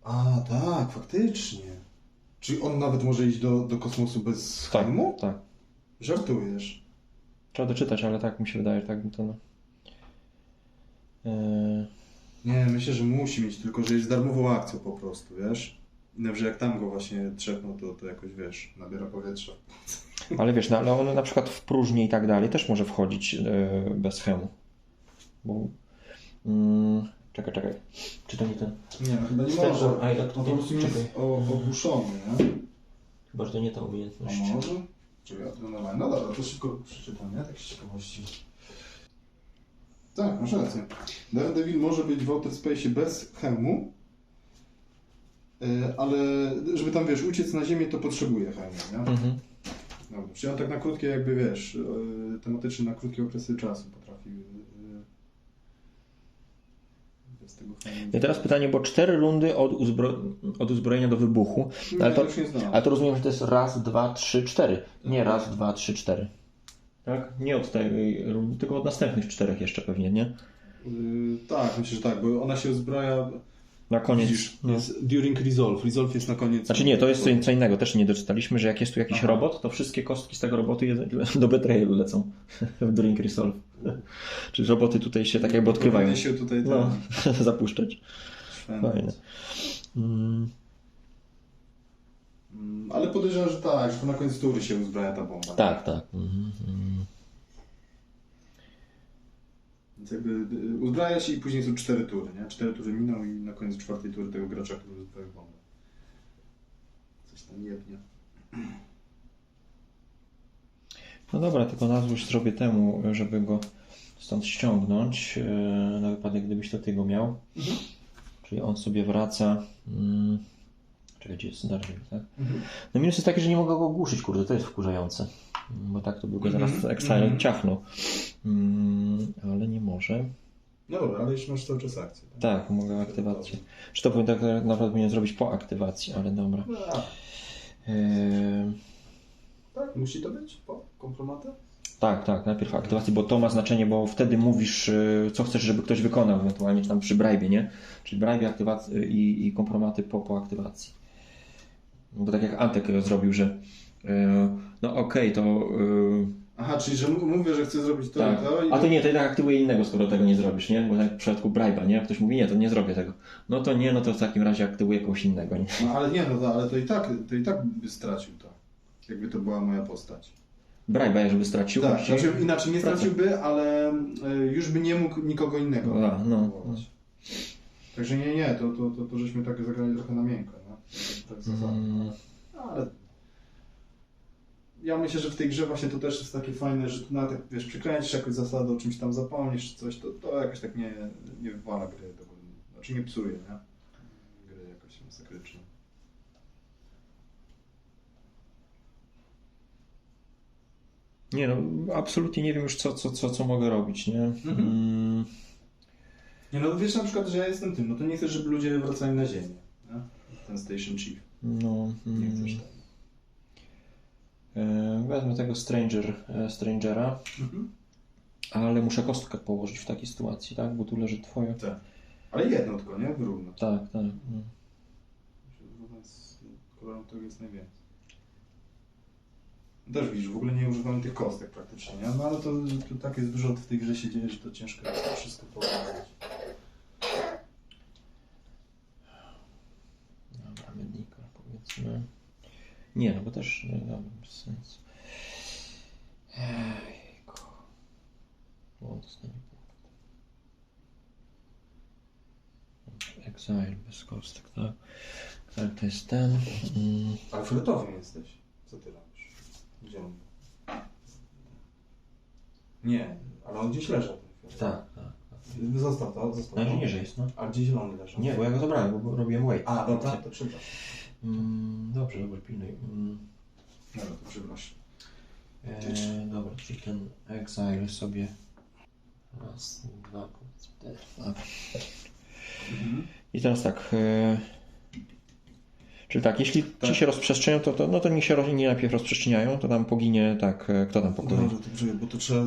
A, tak, faktycznie. Czyli on nawet może iść do kosmosu bez hełmu? Tak. Żartujesz. Trzeba doczytać, ale tak mi się wydaje, tak to no. Nie, myślę, że musi mieć, tylko że jest darmową akcją po prostu, wiesz? I że jak tam go właśnie trzepną, to jakoś, wiesz, nabiera powietrza. Ale wiesz, no, ale on na przykład w próżni i tak dalej też może wchodzić bez hełmu. Bo... Czekaj. Czy to nie ten? Nie, no chyba nie Ten, może. a ile On po prostu czekaj. jest ogłuszony, nie? Chyba, że to nie ta A umiejętność. może? Czekaj, a to normalnie. No dobra, to szybko przeczytam, nie? Tak z ciekawości. Tak, masz rację. Daredevil może być w Outer Space bez hełmu, ale żeby tam, wiesz, uciec na ziemię, to potrzebuje hełmu, nie? Mhm. Dobra, czyli on tak na krótkie, jakby, wiesz, tematycznie na krótkie okresy czasu potrafi bez tego hełmu. I teraz pytanie, bo 4 rundy od uzbrojenia do wybuchu, Nie, ale to, już nie znam. ale to rozumiem, że to jest raz, 2, 3, 4. Nie raz, 2, 3, 4. Tak? Nie od tej rundy, tylko od następnych 4 jeszcze pewnie, nie? Tak, myślę, że tak, bo ona się uzbraja... Na koniec. Widzisz, No. jest during resolve. Resolve jest na koniec. Znaczy nie, to jest co innego, też nie doczytaliśmy, że jak jest tu jakiś robot, to wszystkie kostki z tego robotu do Betrayalu lecą w During Resolve. Czyli roboty tutaj się tak jakby odkrywają. Powinny się tutaj No, zapuszczać. Fajne. Ale podejrzewam, że tak, że to na koniec tury się uzbraja ta bomba. Tak. Więc jakby uzbraja się i później są 4 tury, nie? 4 tury miną i na koniec 4 tury tego gracza, który uzbraja bombę. Coś tam jebnie. No dobra, tylko nazwę zrobię temu, żeby go stąd ściągnąć, na wypadek gdybyś to ty go miał. Czyli on sobie wraca. Czekaj, gdzie jest Daredevil, tak? No minus jest taki, że nie mogę go ogłuszyć, kurde, to jest wkurzające. Bo tak to by go zaraz Exile ciachnął. Ale nie może. No dobra, ale jeszcze masz cały czas akcję. Tak, mogę aktywację. Czy to powinien tak naprawdę powinien zrobić po aktywacji, ale dobra. Tak. Tak, musi to być po kompromatę? Tak, najpierw aktywacji, bo to ma znaczenie, bo wtedy mówisz, co chcesz, żeby ktoś wykonał, ewentualnie czy tam przy bribe'ie, nie? Czyli bribe, aktywacji i kompromaty po aktywacji. Bo tak jak Antek zrobił, że no okej, to... Aha, czyli że mówię, że chcę zrobić to tak. i to. A to nie, to jednak aktywuje innego, skoro tego nie zrobisz, nie? Bo tak w przypadku bribe'a, nie? Ktoś mówi, nie, to nie zrobię tego. No to nie, no to w takim razie aktywuje kogoś innego, nie? No ale nie, no to, ale to i tak by stracił to. Jakby to była moja postać. Bribe'a, żeby stracił. Tak, właściwie. znaczy inaczej nie straciłby, ale już by nie mógł nikogo innego No. próbować. Także nie, to żeśmy tak zagrali trochę na miękko, no. Tak zasadnie. Ale ja myślę, że w tej grze właśnie to też jest takie fajne, że tu nawet jak wiesz, przykręcisz jakąś zasadę, o czymś tam zapomnisz czy coś, to jakoś tak nie wywala gry. Znaczy nie psuje, nie? Gry jakoś masakrycznie. Nie no, absolutnie nie wiem już co mogę robić, nie? Nie no, wiesz na przykład, że ja jestem tym, no to nie chcesz, żeby ludzie wracali na ziemię, nie? Ten Station Chief. No. Nie chcesz tego. Wezmę tego Strangera, ale muszę kostkę położyć w takiej sytuacji, tak? Bo tu leży twoje. Tak. Ale jedno tylko, nie? Wyrówno. Tak. Wyrówno z kolorem, którego jest najwięcej. Też widzisz, w ogóle nie używamy tych kostek praktycznie, nie? No ale to tak jest dużo w tej grze się dzieje, że to ciężko jest to wszystko położyć. Dobra, Medical powiedzmy. Nie, no bo też bez sensu. Ejku. O, dostanie punkt. Exile bez kostek, tak? Tak, to jest ten. Ale fioletowym jesteś. Co ty robisz? Gdzie on? Nie, ale on gdzieś leżał. Tak. Został to, został Na to. inżynierze jest, no. A gdzie zielony leżał? Nie, bo ja go zabrałem, bo robiłem wait. A, dobra, to przepraszam. Dobrze, pilnuj. Dobra, to przepraszam. Dobra, czyli ten Exile sobie raz, dwa, cztery. I teraz tak. Czyli tak, jeśli ci się rozprzestrzenią, to niech się nie najpierw rozprzestrzeniają, to tam poginie, tak, kto tam poginie. Dobrze, to poczekaj, bo to trzeba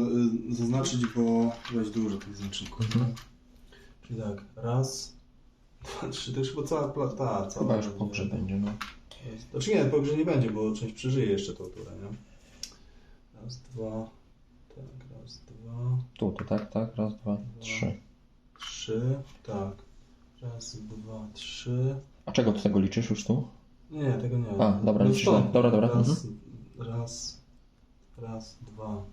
zaznaczyć, bo weź dużo tych znaczników. Czyli tak, raz, dwa, trzy, to już chyba cała Chyba już po grze będzie, no. Znaczy nie, po grze nie będzie, bo część przeżyje jeszcze tą turę, nie? Raz, dwa, tak, raz, dwa. Tu, tak, raz, dwa, trzy. Trzy, tak. Raz, dwa, trzy. A czego do tego liczysz już tu? Nie, tego nie. A, dobra, liczysz. stąd. Dobra. Raz, dwa,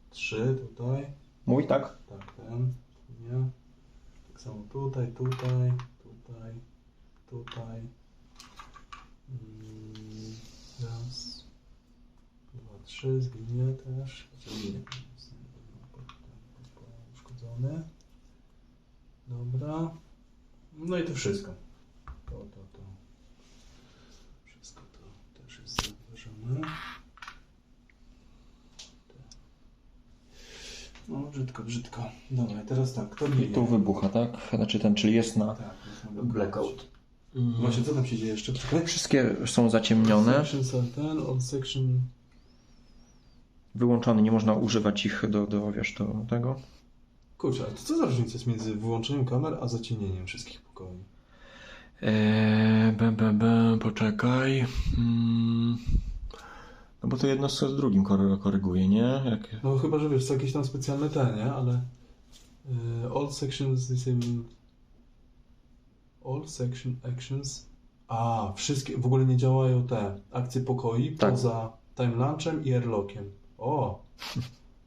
trzy, tutaj. Mój, tak? Tak, ten, nie. Tak samo tutaj. Raz, dwa, trzy, zginie też. Zginie. Uszkodzony. Dobra. No i to wszystko. To. Wszystko to też jest zaważone. No, brzydko. Dobra, teraz tak, kto I ginie? tu wybucha, tak? Znaczy czyli jest na Tak, jest na blackout. Właśnie, co tam się dzieje jeszcze? Czekaj. Wszystkie są zaciemnione, Sections are ten, all section... wyłączone, nie można używać ich do tego. Kurczę, ale to co za różnica jest między wyłączeniem kamer, a zaciemnieniem wszystkich pokoi? Poczekaj. No bo to jedno z drugim koryguje, nie? No chyba, że wiesz, są jakieś tam specjalne te, nie? Ale... all sections disable... All section actions... A, wszystkie, w ogóle nie działają te akcje pokoi Tak. poza time lunchem i airlockiem.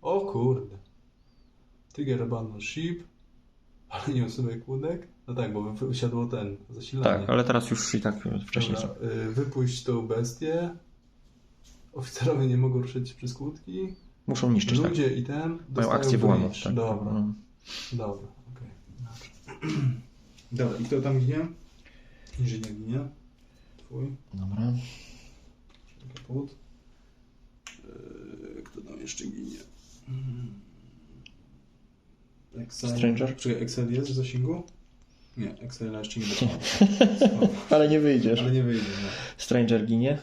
O kurde. Trigger abandon ship, ale nie usuwaj kłódek. No tak, bo wysiadło ten zasilanie. Tak, ale teraz już i tak wcześniej są. Dobra, wypuść tą bestię. Oficerowie nie mogą ruszyć przez kłódki. Muszą niszczyć, tak. Ludzie i ten Mają dostają akcję włamów. breach. Tak, Dobra, no. dobra, okej. Dobra, i kto tam ginie? Inżynier ginie. Twój. Dobra. Kaput. Kto tam jeszcze ginie? Stranger? Czekaj, Excel jest w zasięgu? Nie, Excel jeszcze nie dokonał. Ale nie wyjdziesz. Ale nie wyjdzie, nie. Stranger ginie?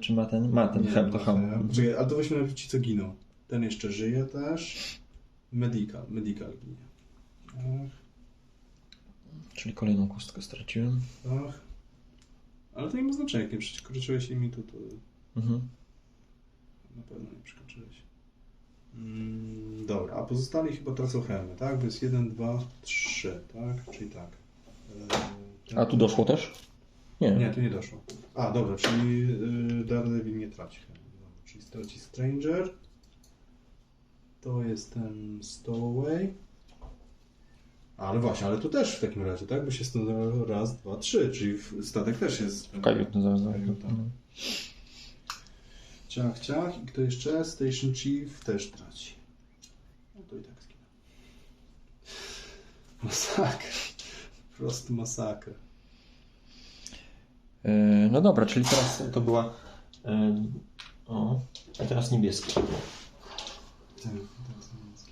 Czy ma ten? Ma ten, help to nie, help. Czekaj, ale to weźmy na ci, co giną. Ten jeszcze żyje też. Medical ginie. Ach, Czyli kolejną kostkę straciłem. ach. Ale to nie ma znaczenia, jak nie przekroczyłeś limitu, to Mhm. na pewno nie przekroczyłeś. Dobra, a pozostali chyba tracą hełmy, tak? To jest 1, 2, 3, tak? Czyli tak. A tu doszło też? Nie. Nie, tu nie doszło. A, dobra, czyli Daredevil nie traci hełmy. Dobra, czyli straci Stranger. To jest ten Stowaway. Ale właśnie, ale tu też w takim razie, tak? Bo się stanowiło raz, dwa, trzy, czyli statek też jest. Kajut, no zaraz. Kajuta. Ciach, ciach. I kto jeszcze? Station Chief też traci. No to i tak zginął. Masakra. Po prostu masakra. No dobra, czyli teraz to była... O, a teraz niebieski. Tak, teraz niemiecki.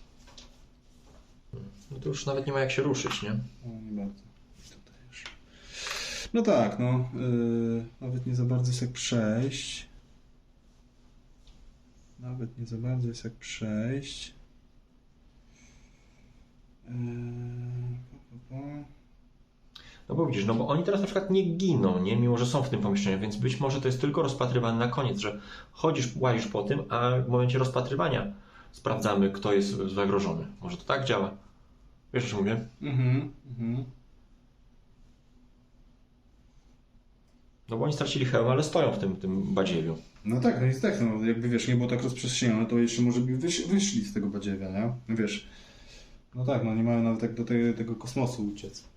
No to już nawet nie ma jak się ruszyć, nie? O, nie bardzo. Tutaj już. No tak, no. Nawet nie za bardzo jest jak przejść. Nawet nie za bardzo jest jak przejść. No bo widzisz, no bo oni teraz na przykład nie giną, nie? Mimo że są w tym pomieszczeniu, więc być może to jest tylko rozpatrywane na koniec, że chodzisz, łazisz po tym, a w momencie rozpatrywania sprawdzamy, kto jest zagrożony. Może to tak działa. Wiesz, o czym mówię? No bo oni stracili hełm, ale stoją w tym badziewiu. No tak, no jest tak, no jakby wiesz, nie było tak rozprzestrzenione, to jeszcze może by wyszli z tego badziewia, nie? No wiesz, no tak, no nie mają nawet tak do tego kosmosu uciec.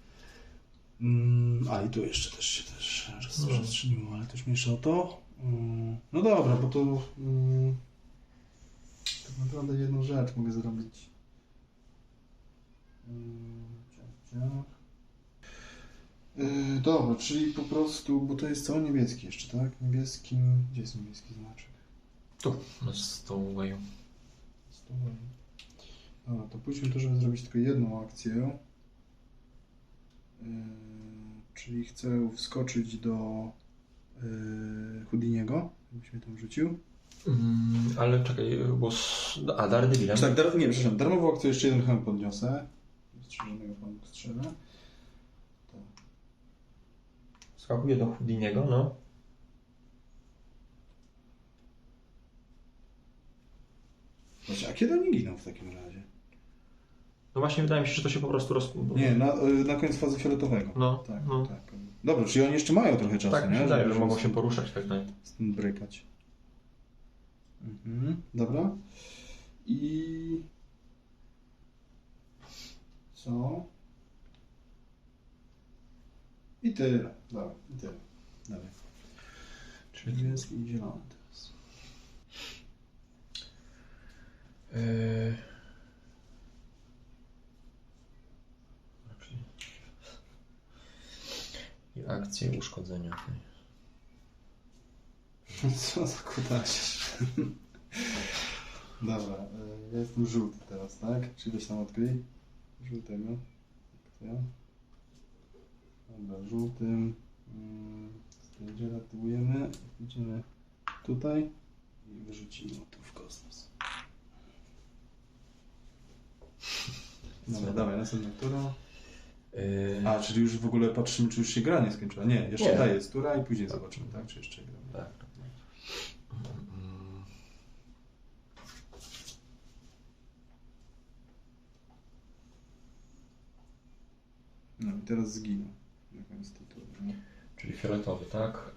A i tu jeszcze też się rozprzestrzeniło, ale też mniejsza o to. No dobra, bo to tak naprawdę jedną rzecz mogę zrobić. Dobra, czyli po prostu, bo to jest cały niebieski jeszcze, tak? Niebieski, gdzie jest niebieski znaczek? Tu, na Stowaway. Dobra, to pójdźmy to, żeby zrobić tylko jedną akcję. Czyli chcę wskoczyć do Houdiniego, jakbyś mnie tam rzucił. Ale czekaj, bo... A, Daredevilem. Tak, przepraszam, darmową akcję jeszcze jeden hełm podniosę. Strzeżonego panu strzelę. Skakuje do Houdiniego, no. Właśnie, a kiedy oni giną w takim razie? No właśnie wydaje mi się, że to się po prostu Nie, na koniec fazy fioletowego. No, Tak, no. tak. Dobra, czyli oni jeszcze mają trochę czasu, Tak mi nie? się wydaje, że Żeby mogą się poruszać tak dalej. stąd brykać. Dobra. I... Co? I tyle. Dobra, i tyle. Dalej. Czyli niebieski i zielony teraz. I akcje uszkodzenia. Co za kutaś. Dobra, ja jestem żółty teraz, tak? Czy weź tam odkryj? Żółtego. Kto ja? Dobra, żółtym. Strangera aktywujemy. Idziemy tutaj i wyrzucimy tu w kosmos. Dobra, dawaj, następna tura. A, czyli już w ogóle patrzymy, czy już się gra nie skończyła. Nie, jeszcze Nie. ta jest tura i później zobaczymy, tak? Czy jeszcze gramy. Tak. No i teraz zginął. Na koniec tej tury. Nie? Czyli fioletowy, tak?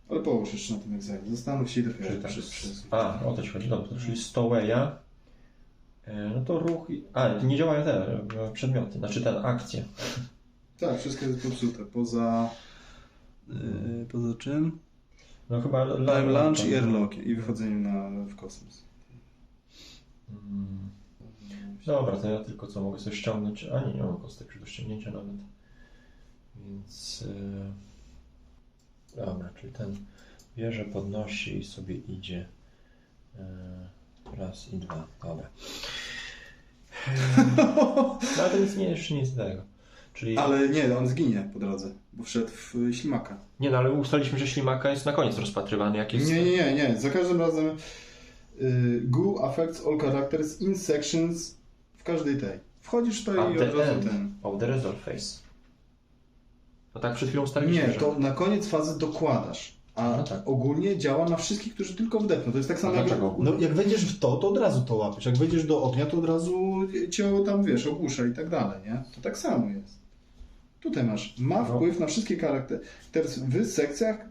Ale połóż jeszcze na tym egzaminie. Zastanów się, ile Czyli tak, przez... A, o to ci chodzi, dobrze. Czyli Stowawaya. No to ruch i... A, nie działają te przedmioty, znaczy te akcje. Tak, wszystko jest popsute. Poza czym? No chyba... Time Launch i Airlock i wychodzeniem w kosmos. Dobra, to ja tylko co mogę sobie ściągnąć. A nie mam kostek już do ściągnięcia nawet. Więc... Dobra, czyli ten bierze, podnosi i sobie idzie raz i dwa. Dobra. No ale to jeszcze nie jest tego. Czyli... Ale nie, on zginie po drodze, bo wszedł w ślimaka. Nie, no ale ustaliliśmy, że ślimaka jest na koniec rozpatrywany. Jak jest... Nie. Za każdym razem ghoul affects all characters in sections w każdej tej. Wchodzisz tutaj i od razu ten. Of the resolve phase. No tak przed chwilą ustaliliśmy, Nie, że... to na koniec fazy dokładasz. A No tak. ogólnie działa na wszystkich, którzy tylko wdepną. To jest tak samo jak... Dlaczego ogólnie? No jak wejdziesz w to od razu to łapiesz. Jak wejdziesz do ognia, to od razu cię tam, wiesz, ogłusza i tak dalej, nie? To tak samo jest. Tutaj masz. Ma wpływ na wszystkie charaktery w sekcjach,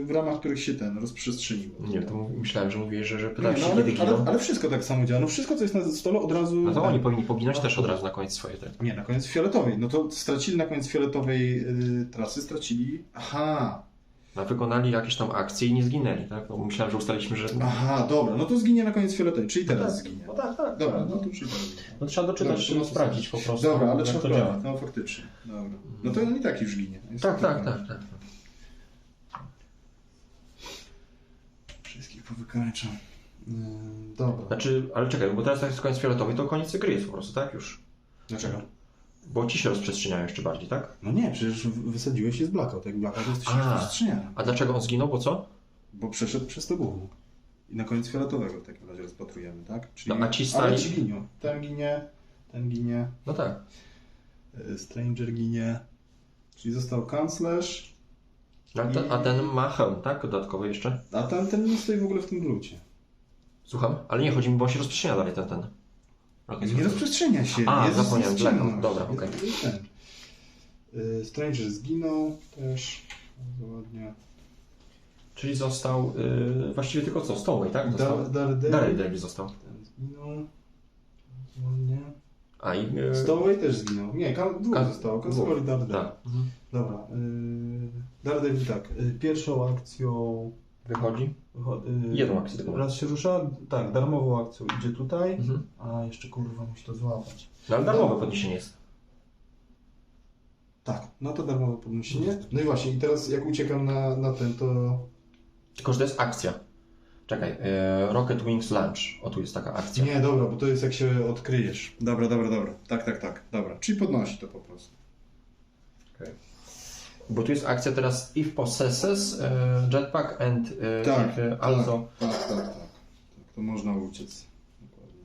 w ramach których się ten rozprzestrzeniło. Nie, to myślałem, że mówiłeś, że Nie, pytałeś no się, kiedy giną. ale wszystko tak samo działa. No wszystko, co jest na stole, od razu... No to oni powinni poginąć też od razu na koniec swojej tej. Nie, na koniec fioletowej. No to stracili na koniec fioletowej trasy, stracili... Aha, Wykonali jakieś tam akcje i nie zginęli, tak? No, myślałem, że ustaliliśmy, że... aha, dobra. No to zginie na koniec fioletowej, czyli teraz zginie. No tak. Dobra, no to czyli teraz zginie. No trzeba doczytać, Dobra, trzeba sprawdzić po prostu. Dobra, ale jak trzeba to działa. sprawdzić. No faktycznie. Dobra. No to on i tak już ginie. Jest Tak. Wszystkich powykańczam. Dobra. Znaczy, ale czekaj, bo teraz jak jest koniec fioletowy, to koniec gry jest po prostu, tak? Już. Dlaczego? Bo ci się rozprzestrzeniają jeszcze bardziej, tak? No nie, przecież wysadziłeś się z blackout. Jak blackout jest, to się A. rozprzestrzeniają. A dlaczego on zginął, bo co? Bo przeszedł przez to gówno. I na koniec fioletowego w takim razie rozpatrujemy, tak? Czyli... No, a ci stali- Ale ci ginią. Ten ginie. No tak. Stranger ginie. Czyli został kanclerz. A ten ma hełm, tak? Dodatkowy jeszcze. A ten nie stoi w ogóle w tym glucie. Słucham? Ale nie chodzi mi, bo on się rozprzestrzenia dalej ten. Nie rozprzestrzenia się. A, jest zapomniałem, ciemność. blackout. Dobra, okej. Jest ten. Stranger zginął też. Bardzo ładnie. Czyli został właściwie tylko co? Stowey, tak? Został. Daredevil został. Ten zginął. Ładnie. A i... Stowey też zginął. Nie, dwóch zostało. Kancler i Daredevil. Tak. Mhm. Dobra. Daredevil tak. Pierwszą akcją... Wychodzi? Jedną akcję tylko. Raz się rusza. Tak, darmową akcją idzie tutaj. Mhm. A jeszcze kurwa musi to złapać. No ale darmowe podniesienie jest. Tak, no to darmowe podniesienie. No i właśnie, i teraz jak uciekam na ten, to... Tylko, że to jest akcja. Czekaj, Rocket Wings Launch. O, tu jest taka akcja. Nie, dobra, bo to jest jak się odkryjesz. Dobra. Tak. Dobra, czyli podnosi to po prostu. Okay. Bo tu jest akcja teraz if possesses jetpack and also... Tak. To można uciec. Dokładnie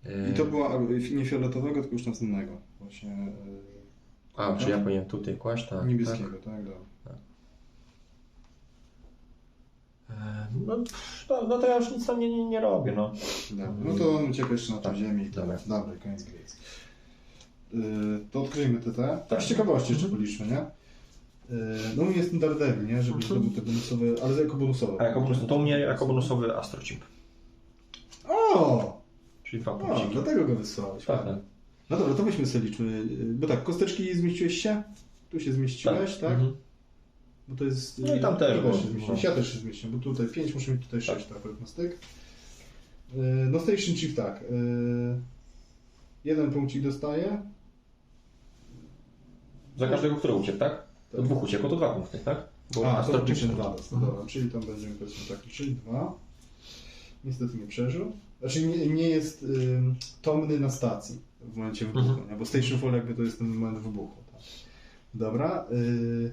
tak. I to była nie fioletowego, tylko już następnego. Właśnie... A, czy ja powinienem tutaj kłaść? Tak. Niebieskiego, tak, dobra. No to ja już nic tam nie robię, no. Dobra. No to uciekaj jeszcze na tą ziemię. Dobra. Dobra, koniec gry. To odkryjmy te. Tak z ciekawości jeszcze policzmy, nie? No jest ten Daredevil, nie? Żeby zdobył te bonusowe, ale jako bonusowe. A jako bonusowy, to u mnie jako bonusowy Astrochip. O! Czyli 2 O, punkciki. dlatego go wysłałeś. Tak. No dobra, to weźmy sobie liczmy. Bo tak, kosteczki zmieściłeś się? Tu się zmieściłeś, tak? Mhm. Bo to jest... No i tam też, Ja bo- się zmieściłem. Ja też się zmieściłem, bo tutaj 5, muszę mieć tutaj 6 tak akurat na styk. No Station Chief tak. 1 punkcik dostaje. Za każdego, który uciekł, tak? To 2 uciekło, to 2 punkty, tak? Bo A, to Astrochip oczywiście się 2 dostał, dobra, czyli tam będziemy powiedzmy tak liczyć, 2. Niestety nie przeżył. Znaczy nie jest tomny na stacji w momencie wybuchu, nie? Bo Station Fall jakby to jest ten moment wybuchu. Tak. Dobra,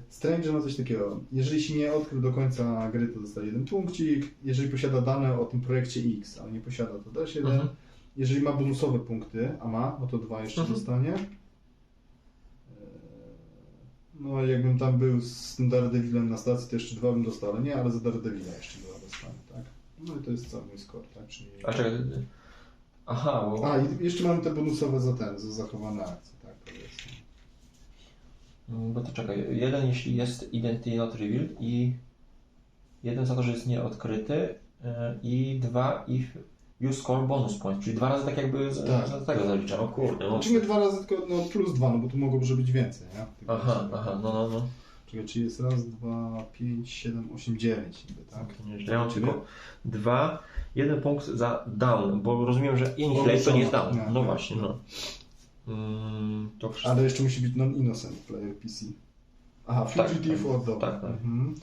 Stranger ma coś takiego, jeżeli się nie odkrył do końca gry, to dostaje 1 punkcik, jeżeli posiada dane o tym projekcie X, ale nie posiada, to też 1. Jeżeli ma bonusowe punkty, a ma, no to 2 jeszcze dostanie. No jakbym tam był z tym Daredevilem na stacji, to jeszcze 2 bym dostał, ale nie, ale za Daredevila jeszcze 2 dostanę, tak? No i to jest cały mój score, tak? Czyli... A czekaj. Aha, bo... A, i jeszcze mamy te bonusowe za zachowane akcje, tak? Powiedzmy. Bo to czekaj. 1 jeśli jest Identity Not Revealed i 1 za to, że jest nieodkryty i 2 if you score bonus point, czyli 2 razy tak jakby z tego zaliczam. O kurde. No. Czy nie 2 razy, tylko no, plus 2, no bo tu mogłoby być więcej, nie? Tylko Aha, no. Czekaj, czyli jest raz, 2, 5, 7, 8, 9 niby, tak? Ja mam tylko 2, 1 punkt za down, bo rozumiem, że inflate to nie jest down. No właśnie, no. To wszystko. Ale jeszcze musi być non-innocent player PC. Aha, fugitive od dobra. Tak. Mhm.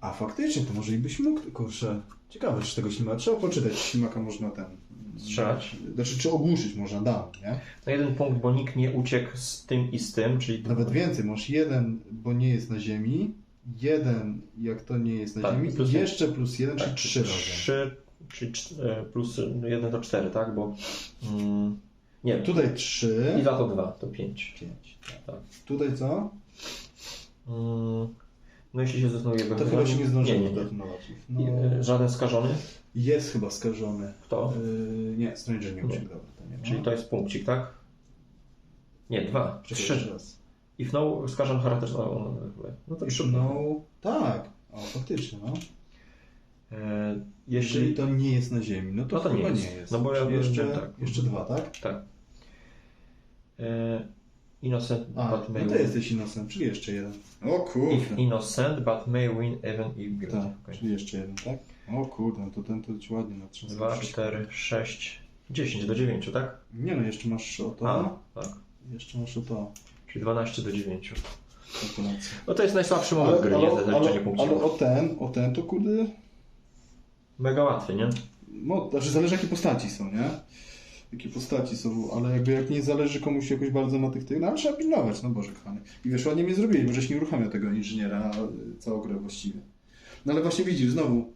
A faktycznie, to może i byś mógł, kurczę. Ciekawe, czy tego ślimaka, trzeba poczytać, czy ślimaka można Strzelać? Znaczy, czy ogłuszyć można down, nie? Na 1 punkt, bo nikt nie uciekł z tym i z tym, czyli... Nawet więcej, masz 1, bo nie jest na ziemi, 1, jak to nie jest na Tak, ziemi, plus i jeszcze plus 1, tak, czyli 3 razy. 3, czyli plus 1 to 4, tak? Bo... nie, Tutaj 3. i za to 2, to 5. 5. Tak. Tutaj co? No jeśli się zdetonuje... To chyba się nie zdążyło Nie. zdetonować. Żaden skażony? Jest chyba skażony. Kto? Nie, Stranger nie uciekł, dobra. To nie ma. Czyli to jest punkcik, tak? Nie, 2, Czekaj, 3. jeszcze raz. If no, skażony charakter... No to If no, tak. O, faktycznie, no. Jeżeli Jeśli... to nie jest na ziemi, no to, No to nie chyba jest. nie jest. No bo ja Czyli jeszcze, tak. jeszcze 2, tak? Tak. Innocent, A, but may no to win. jesteś innocent, czyli jeszcze 1. O kurde. If innocent, but may win even if guilty. Tak, Okay. czyli jeszcze 1, tak? O kurde, no to ten to ci ładnie natrzymał. 2, 4, 6, 10 do 9, tak? Nie no, jeszcze masz o to. A, tak. Jeszcze masz o to. Czyli 12 do 9. Kalkulację. No to jest najsłabszy moment gry, nie? Zaliczenie punkcików. Ale o ten to kurde... Mega łatwy, nie? No, znaczy zależy jakie postaci są, nie? Jakie postaci są, ale jakby jak nie zależy komuś jakoś bardzo na tych, no ale trzeba pilnować, no Boże kochany. I wiesz, ładnie mnie zrobili, bo żeś nie uruchamiał tego inżyniera całą grę właściwie. No ale właśnie widzisz, znowu,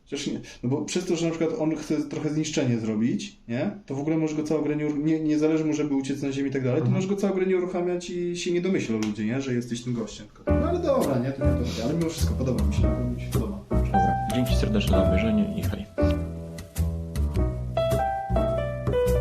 chociaż nie, no bo przez to, że na przykład on chce trochę zniszczenie zrobić, nie? To w ogóle może go całą grę nie zależy mu, żeby uciec na ziemię i tak dalej, to możesz go całą grę nie uruchamiać i się nie domyślą ludzie, nie? Że jesteś tym gościem. Tylko, no ale dobra, nie? To nie to, ale mimo wszystko podoba mi się, mi się podoba. Dzięki serdeczne za obejrzenie i hej.